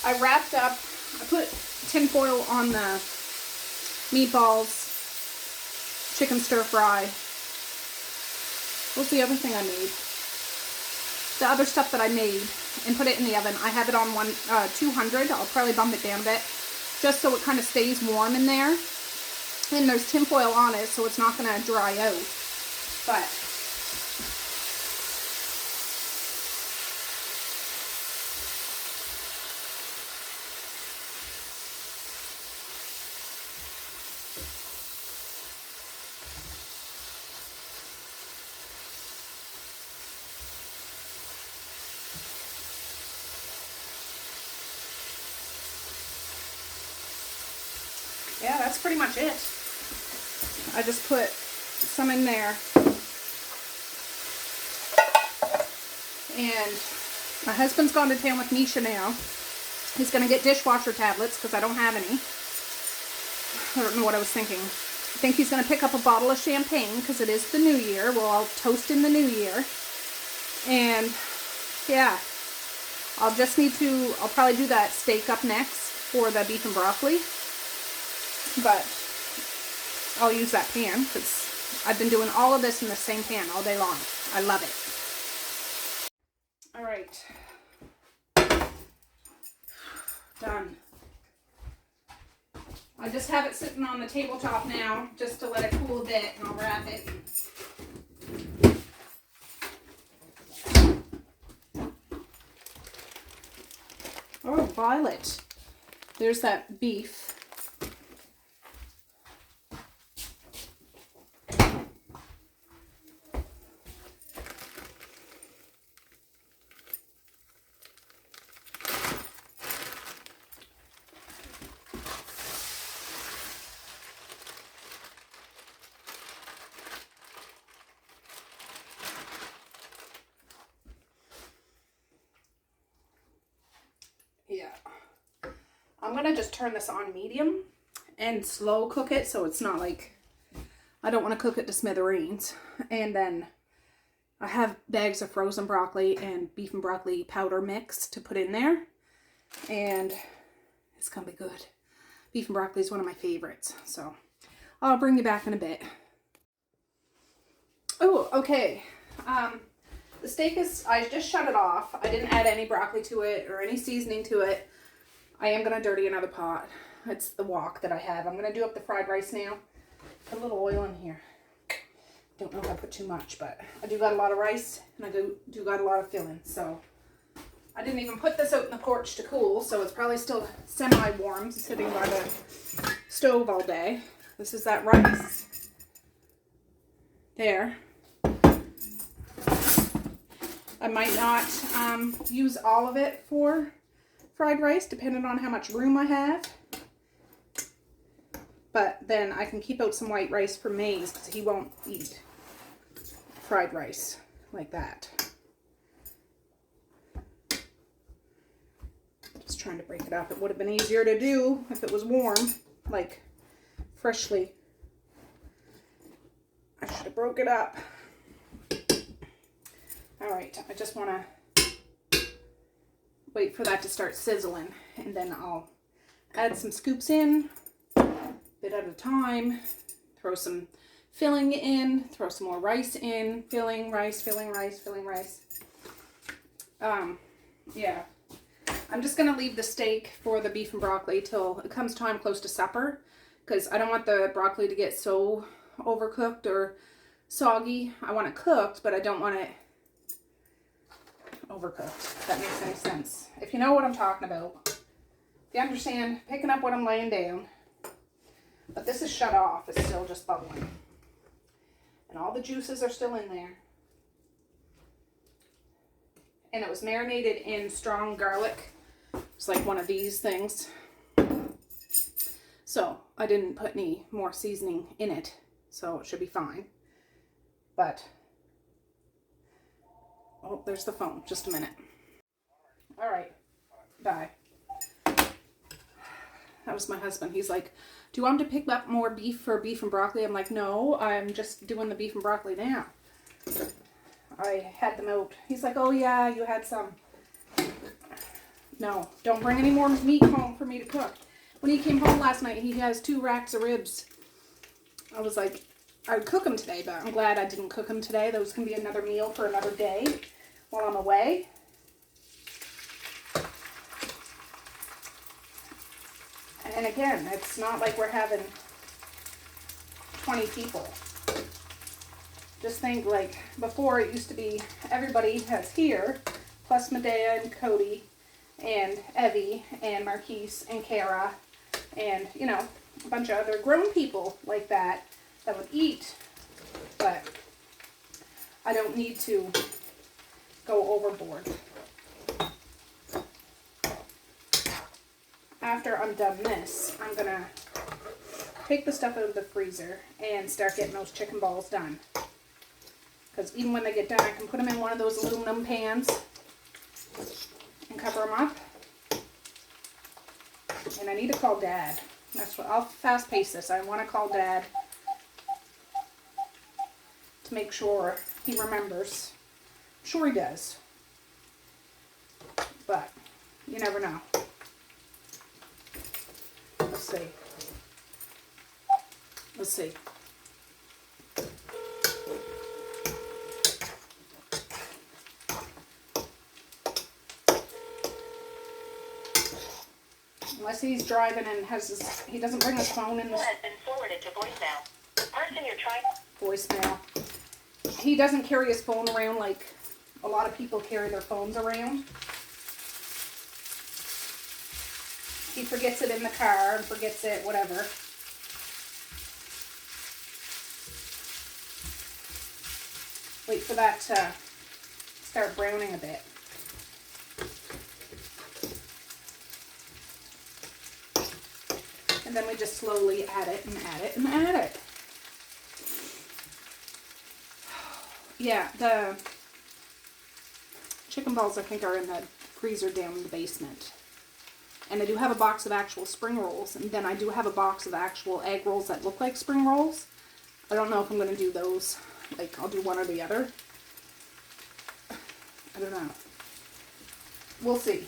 I wrapped up, I put tin foil on the meatballs, chicken stir fry. What was the other thing I made? The other stuff that I made, and put it in the oven. I have it on 200. I'll probably bump it down a bit just so it kind of stays warm in there. And there's tin foil on it so it's not going to dry out. But yeah, that's pretty much it. I just put some in there. And my husband's gone to town with Misha now. He's going to get dishwasher tablets because I don't have any. I don't know what I was thinking. I think he's going to pick up a bottle of champagne because it is the new year. We'll all toast in the new year. And yeah, I'll probably do that steak up next for the beef and broccoli. But I'll use that pan because I've been doing all of this in the same pan all day long. I love it. All right. Done. I just have it sitting on the tabletop now just to let it cool a bit, and I'll wrap it. Oh, Violet. There's that beef. Yeah, I'm gonna just turn this on medium and slow cook it so it's not like, I don't want to cook it to smithereens. And then I have bags of frozen broccoli and beef and broccoli powder mix to put in there, and it's gonna be good. Beef and broccoli is one of my favorites, so I'll bring you back in a bit. Oh, okay. The steak is, I just shut it off. I didn't add any broccoli to it or any seasoning to it. I am going to dirty another pot. It's the wok that I have. I'm going to do up the fried rice now. Put a little oil in here. Don't know if I put too much, but I do got a lot of rice and I do got a lot of filling. So I didn't even put this out in the porch to cool, so it's probably still semi-warm, sitting by the stove all day. This is that rice. There. I might not use all of it for fried rice, depending on how much room I have. But then I can keep out some white rice for Maze because he won't eat fried rice like that. Just trying to break it up. It would have been easier to do if it was warm, like freshly. I should have broke it up. All right, I just want to wait for that to start sizzling, and then I'll add some scoops in, a bit at a time, throw some filling in, throw some more rice in, filling, rice, filling, rice, filling, rice. Yeah, I'm just going to leave the steak for the beef and broccoli till it comes time close to supper, because I don't want the broccoli to get so overcooked or soggy. I want it cooked, but I don't want it overcooked, if that makes any sense. If you know what I'm talking about. If you understand, picking up what I'm laying down. But this is shut off. It's still just bubbling. And all the juices are still in there. And it was marinated in strong garlic. It's like one of these things. So I didn't put any more seasoning in it. So it should be fine. But, oh, there's the phone. Just a minute. All right. Bye. That was my husband. He's like, do you want him to pick up more beef for beef and broccoli? I'm like, no, I'm just doing the beef and broccoli now. I had them out. He's like, oh yeah, you had some. No, don't bring any more meat home for me to cook. When he came home last night, he has 2 racks of ribs. I was like, I would cook them today, but I'm glad I didn't cook them today. Those can be another meal for another day while I'm away. And again, it's not like we're having 20 people. Just think, like, before it used to be everybody that's here, plus Medea and Cody and Evie and Marquise and Kara and, you know, a bunch of other grown people like that would eat. But I don't need to go overboard. After I'm done this, I'm going to take the stuff out of the freezer and start getting those chicken balls done. Because even when they get done, I can put them in one of those aluminum pans and cover them up. And I need to call Dad. That's what I'll fast pace this. I want to call Dad to make sure he remembers. I'm sure he does. But you never know. Let's see. Let's see. Unless he's driving and he doesn't bring his phone in the has been forwarded to voicemail. The person you're trying voicemail. He doesn't carry his phone around like a lot of people carry their phones around. He forgets it in the car and forgets it, whatever. Wait for that to start browning a bit. And then we just slowly add it and add it and add it. Yeah, the chicken balls I think are in the freezer down in the basement. And I do have a box of actual spring rolls. And then I do have a box of actual egg rolls that look like spring rolls. I don't know if I'm going to do those. Like, I'll do one or the other. I don't know. We'll see.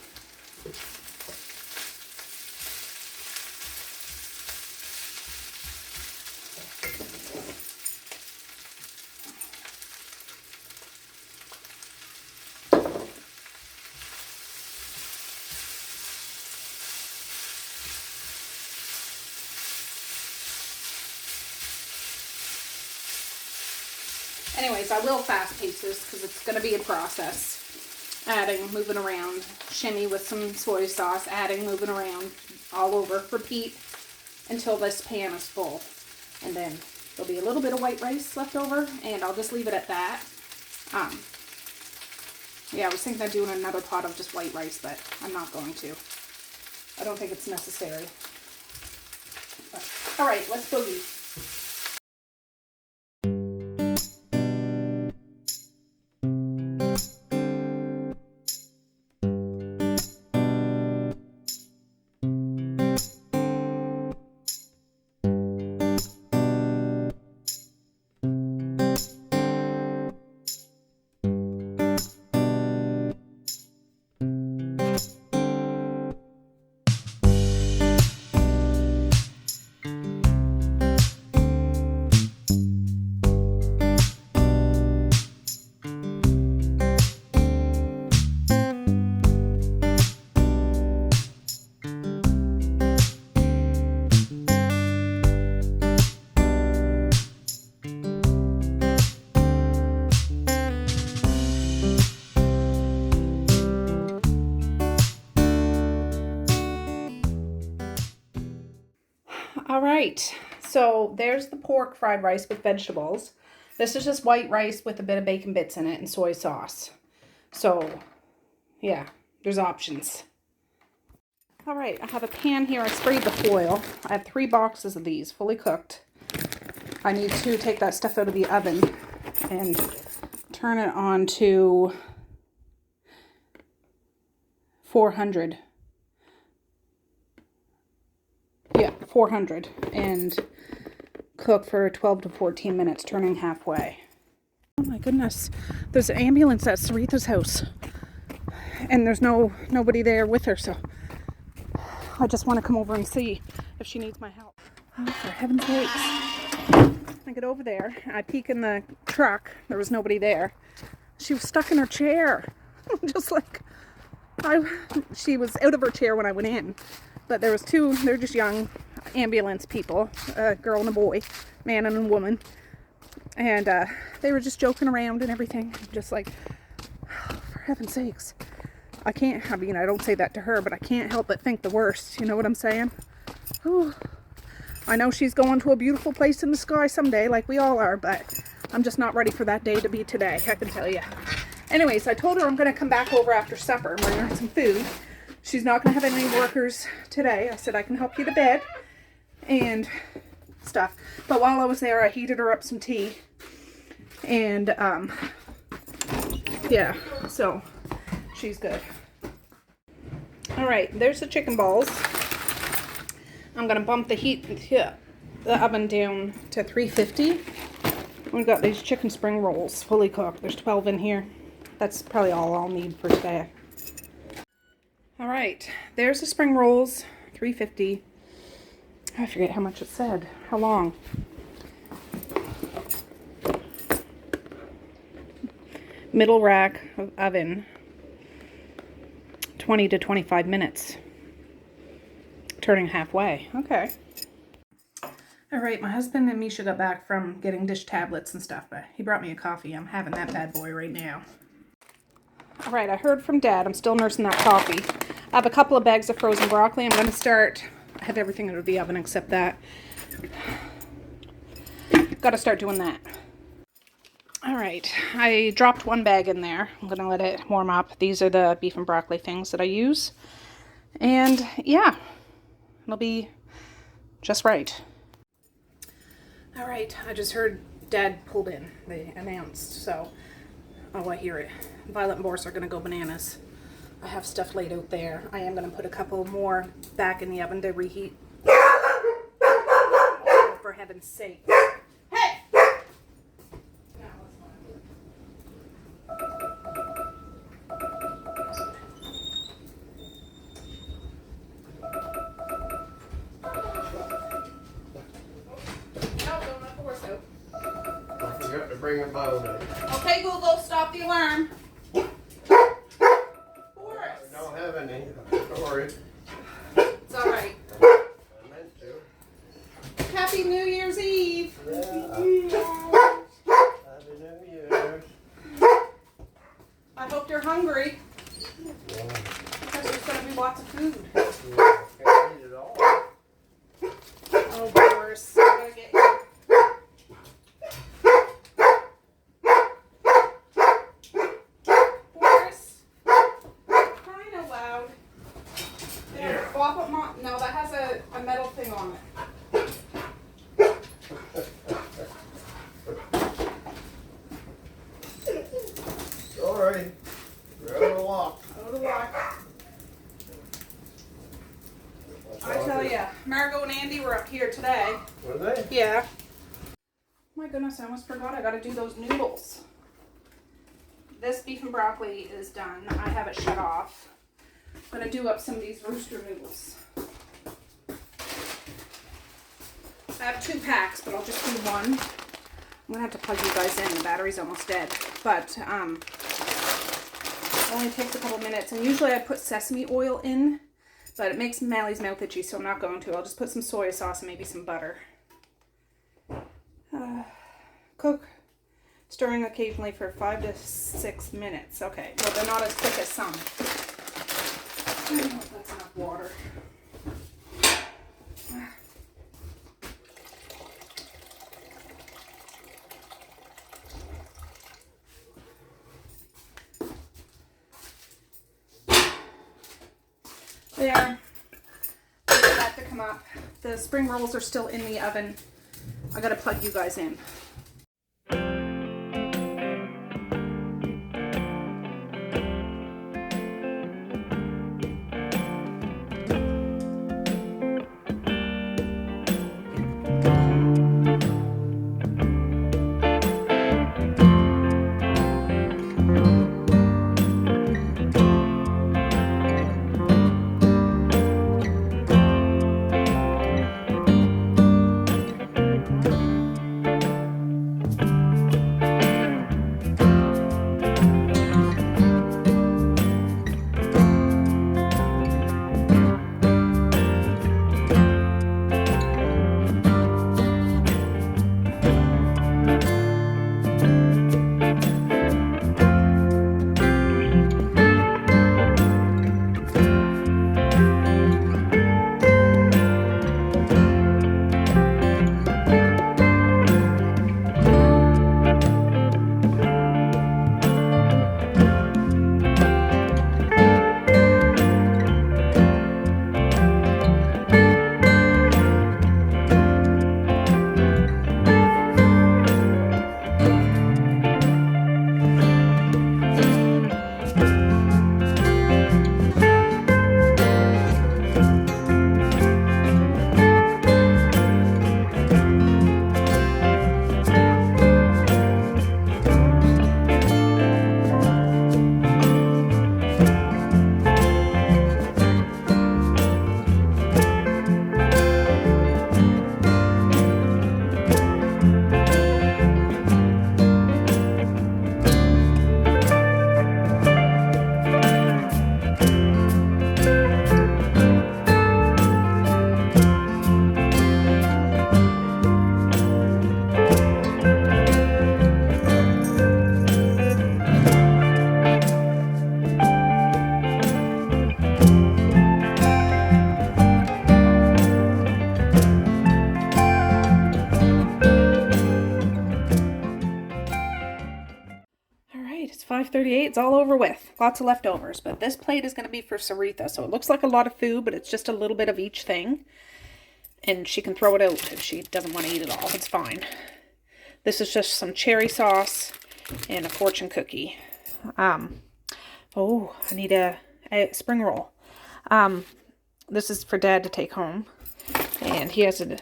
Anyways, I will fast pace this because it's going to be a process. Adding, moving around, shimmy with some soy sauce, adding, moving around, all over. Repeat until this pan is full. And then there'll be a little bit of white rice left over, and I'll just leave it at that. Yeah, I was thinking of doing another pot of just white rice, but I'm not going to. I don't think it's necessary. But, all right, let's boogie. All right, so there's the pork fried rice with vegetables. This is just white rice with a bit of bacon bits in it and soy sauce. So, yeah, there's options. All right, I have a pan here. I sprayed the foil. I have 3 boxes of these, fully cooked. I need to take that stuff out of the oven and turn it on to 400. Yeah, 400. And cook for 12 to 14 minutes, turning halfway. Oh my goodness. There's an ambulance at Saritha's house. And there's nobody there with her, so I just want to come over and see if she needs my help. Oh, for heaven's sakes. I get over there, I peek in the truck, there was nobody there. She was stuck in her chair. Just like, she was out of her chair when I went in. But there was 2, they're just young ambulance people, a girl and a boy, man and a woman. And they were just joking around and everything. Just like, oh, for heaven's sakes. I don't say that to her, but I can't help but think the worst. You know what I'm saying? Whew. I know she's going to a beautiful place in the sky someday, like we all are, but I'm just not ready for that day to be today, I can tell you. Anyways, I told her I'm going to come back over after supper and bring her some food. She's not going to have any workers today. I said I can help you to bed and stuff. But while I was there, I heated her up some tea. And, yeah, so she's good. All right, there's the chicken balls. I'm going to bump the oven down to 350. We've got these chicken spring rolls, fully cooked. There's 12 in here. That's probably all I'll need for today. All right, there's the spring rolls, 350. I forget how much it said. How long? Middle rack of oven, 20 to 25 minutes. Turning halfway. Okay. All right, my husband and Misha got back from getting dish tablets and stuff, but he brought me a coffee. I'm having that bad boy right now. All right, I heard from Dad. I'm still nursing that coffee. I have a couple of bags of frozen broccoli. I'm going to start. I have everything out of the oven except that. Got to start doing that. All right, I dropped 1 bag in there. I'm going to let it warm up. These are the beef and broccoli things that I use. And yeah, it'll be just right. All right, I just heard Dad pulled in. They announced, so I hear it. Violet and Boris are going to go bananas. I have stuff laid out there. I am going to put a couple more back in the oven to reheat. Oh, for heaven's sake. Hey! Bring a bone in. Okay, Google, stop the alarm. I don't have any. Sorry. It's all right. I meant to. Happy New Year's Eve. Yeah. Happy New Year's. I hope you're hungry. Yeah. Because there's going to be lots of food. Can't eat it all. Oh, Boris. I gotta get you. No, that has a metal thing on it. Sorry. We're out of luck. Out of luck. I tell you, Margot and Andy were up here today. Were they? Yeah. My goodness, I almost forgot I gotta do those noodles. This beef and broccoli is done. I have it shut off. I'm gonna do up some of these rooster noodles. I have 2 packs, but I'll just do 1. I'm gonna have to plug you guys in. The battery's almost dead, but it only takes a couple minutes. And usually I put sesame oil in, but it makes Mally's mouth itchy, so I'm not going to. I'll just put some soy sauce and maybe some butter. Cook, stirring occasionally for 5 to 6 minutes. Okay, well they're not as quick as some. I don't know if that's enough water. There. Wait for that to come up. The spring rolls are still in the oven. I gotta plug you guys in. It's 5:38. It's all over with. Lots of leftovers. But this plate is going to be for Saritha. So it looks like a lot of food, but it's just a little bit of each thing. And she can throw it out if she doesn't want to eat it all. It's fine. This is just some cherry sauce and a fortune cookie. Oh, I need a spring roll. This is for Dad to take home. And he has a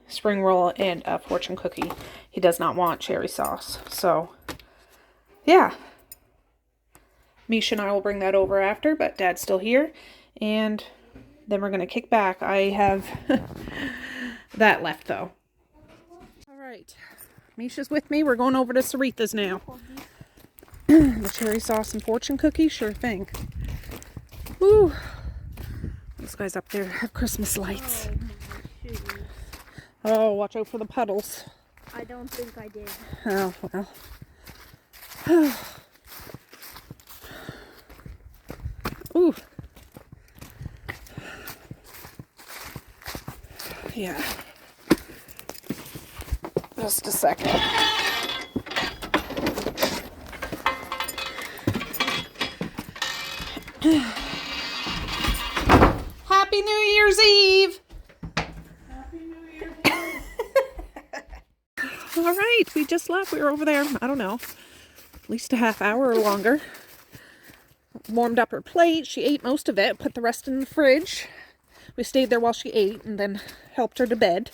spring roll and a fortune cookie. He does not want cherry sauce. So, yeah. Misha and I will bring that over after, but Dad's still here. And then we're going to kick back. I have that left, though. All right. Misha's with me. We're going over to Saritha's now. The cherry sauce and fortune cookie? Sure thing. Woo! Those guys up there have Christmas lights. Oh, watch out for the puddles. I don't think I did. Oh, well. Ooh. Yeah. Just a second. Happy New Year's Eve! Happy New Year. All right, we just left. We were over there, I don't know, at least a half hour or longer. Warmed up her plate. She ate most of it, put the rest in the fridge. We stayed there while she ate and then helped her to bed.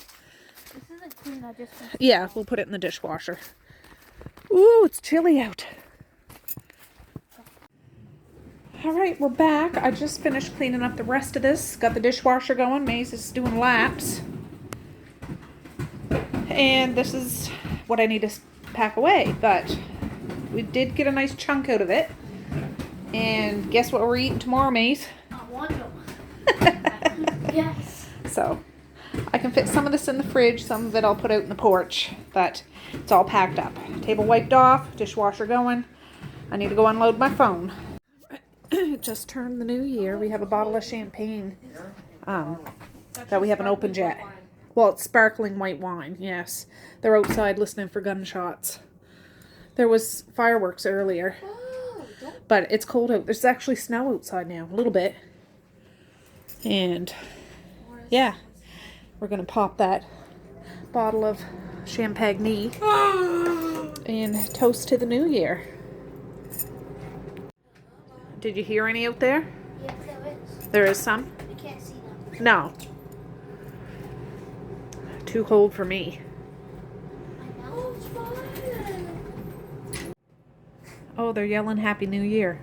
This isn't clean, I just... Yeah, we'll put it in the dishwasher. Ooh, it's chilly out. All right, we're back. I just finished cleaning up the rest of this. Got the dishwasher going. Maze is doing laps. And this is what I need to pack away. But we did get a nice chunk out of it. And guess what we're eating tomorrow, Maze? I want them. Yes. So, I can fit some of this in the fridge. Some of it I'll put out in the porch. But it's all packed up. Table wiped off. Dishwasher going. I need to go unload my phone. It just turned the new year. We have a bottle of champagne that we haven't opened yet. Well, it's sparkling white wine, yes. They're outside listening for gunshots. There was fireworks earlier. But it's cold out. There's actually snow outside now, a little bit. And yeah, we're gonna pop that bottle of champagne and toast to the new year. Did you hear any out there? Yes, there is. There is some? We can't see them. No. Too cold for me. I know it's fine. Oh, they're yelling Happy New Year.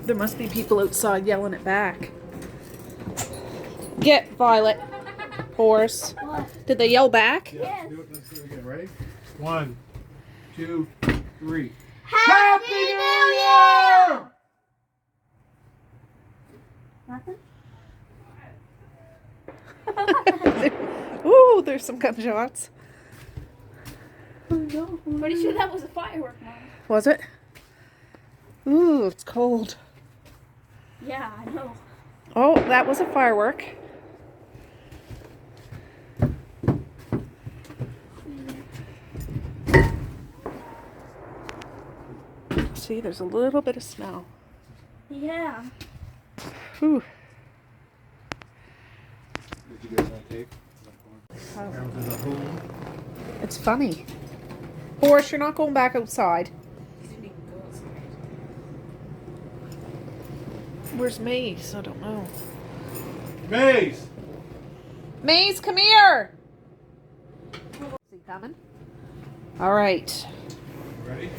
There must be people outside yelling it back. Get Violet. Horse. What? Did they yell back? Yes. Let's do it again. Ready? 1, 2, 3. Happy New Year! Nothing? Ooh, there's some gunshots. Pretty sure that was a firework, Mom. Was it? Ooh, it's cold. Yeah, I know. Oh, that was a firework. See, there's a little bit of snow. Yeah. Ooh. Did you get that tape? Down to the hole. It's funny. Boris, you're not going back outside. Where's Maze? I don't know. Maze! Maze, come here! Is he coming? All right. Ready?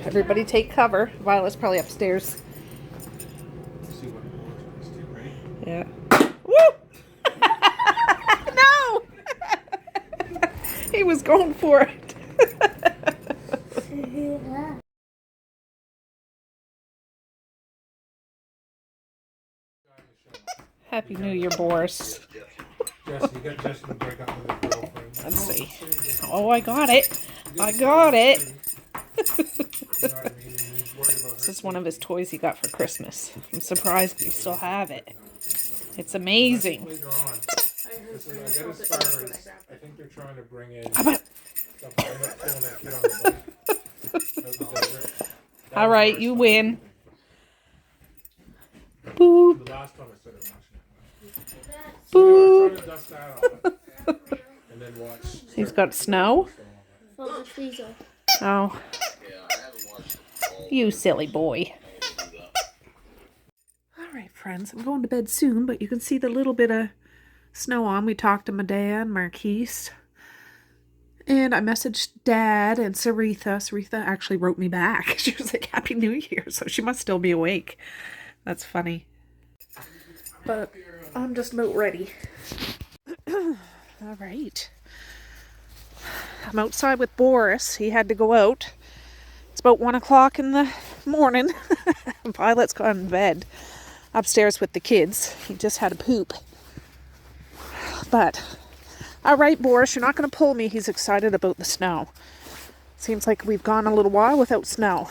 Everybody take cover. Violet's probably upstairs. Let's see what it works. Let's do. Ready? Yeah. Woo! No! He was going for it. Happy New Year, Boris. Jesse, you got Jesse to break up with his girlfriend. Let's see. Oh, I got it. I got it. You know what I mean? And he's worried about This her. is one of his toys he got for Christmas. I'm surprised we still have it. It's amazing. Later on. Listen, I get as far as I think they're trying to bring in. How about- Stuff. I end up killing that kid on the bike. Out in the desert. That All was right, the you worst win. time. Boop, The last time I started watching it. boop. Trying to dust that off. And then watch. He's got snow. From the freezer. Oh. You silly boy. All right, friends. I'm going to bed soon, but you can see the little bit of snow on. We talked to my dad, Marquise. And I messaged Dad and Saritha. Saritha actually wrote me back. She was like, Happy New Year. So she must still be awake. That's funny. But I'm just about ready. All right. I'm outside with Boris. He had to go out. It's about 1 o'clock in the morning. Violet's gone in bed upstairs with the kids. He just had a poop. But, all right, Boris, you're not going to pull me. He's excited about the snow. Seems like we've gone a little while without snow.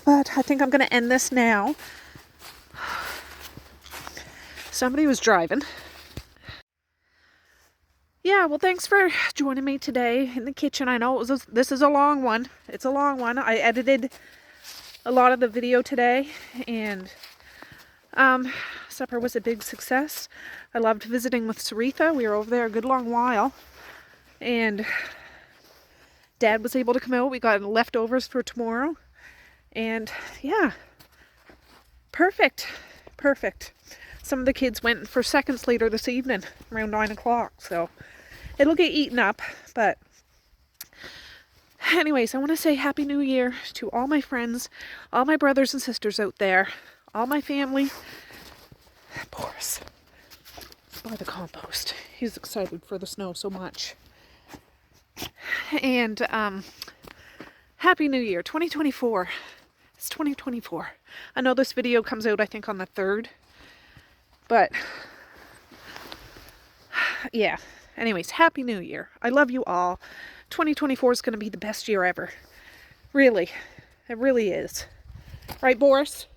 But I think I'm going to end this now. Somebody was driving. Yeah, well, thanks for joining me today in the kitchen. I know this is a long one. It's a long one. I edited a lot of the video today, and supper was a big success. I loved visiting with Saritha. We were over there a good long while, and Dad was able to come out. We got leftovers for tomorrow, and yeah, perfect. Some of the kids went for seconds later this evening, around 9 o'clock, so it'll get eaten up. But anyways, I want to say Happy New Year to all my friends, all my brothers and sisters out there, all my family. Boris, by the compost. He's excited for the snow so much. And Happy New Year, 2024. It's 2024. I know this video comes out, I think, on the 3rd. But yeah, anyways, Happy New Year. I love you all. 2024 is going to be the best year ever. Really. It really is. Right, Boris?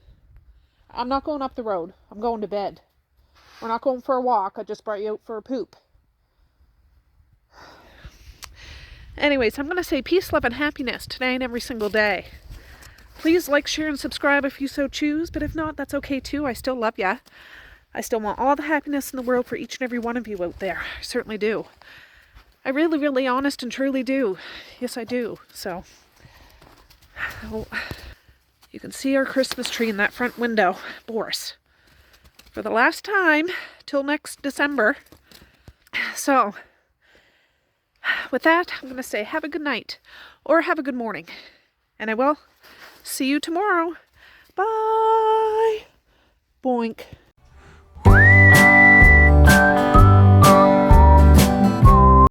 I'm not going up the road. I'm going to bed. We're not going for a walk. I just brought you out for a poop. Anyways, I'm going to say peace, love, and happiness today and every single day. Please like, share, and subscribe if you so choose, but if not, that's okay too. I still love ya. I still want all the happiness in the world for each and every one of you out there. I certainly do. I really, really honest and truly do. Yes, I do. So, oh, you can see our Christmas tree in that front window. Boris. For the last time, till next December. So, with that, I'm going to say have a good night or have a good morning. And I will see you tomorrow. Bye. Boink.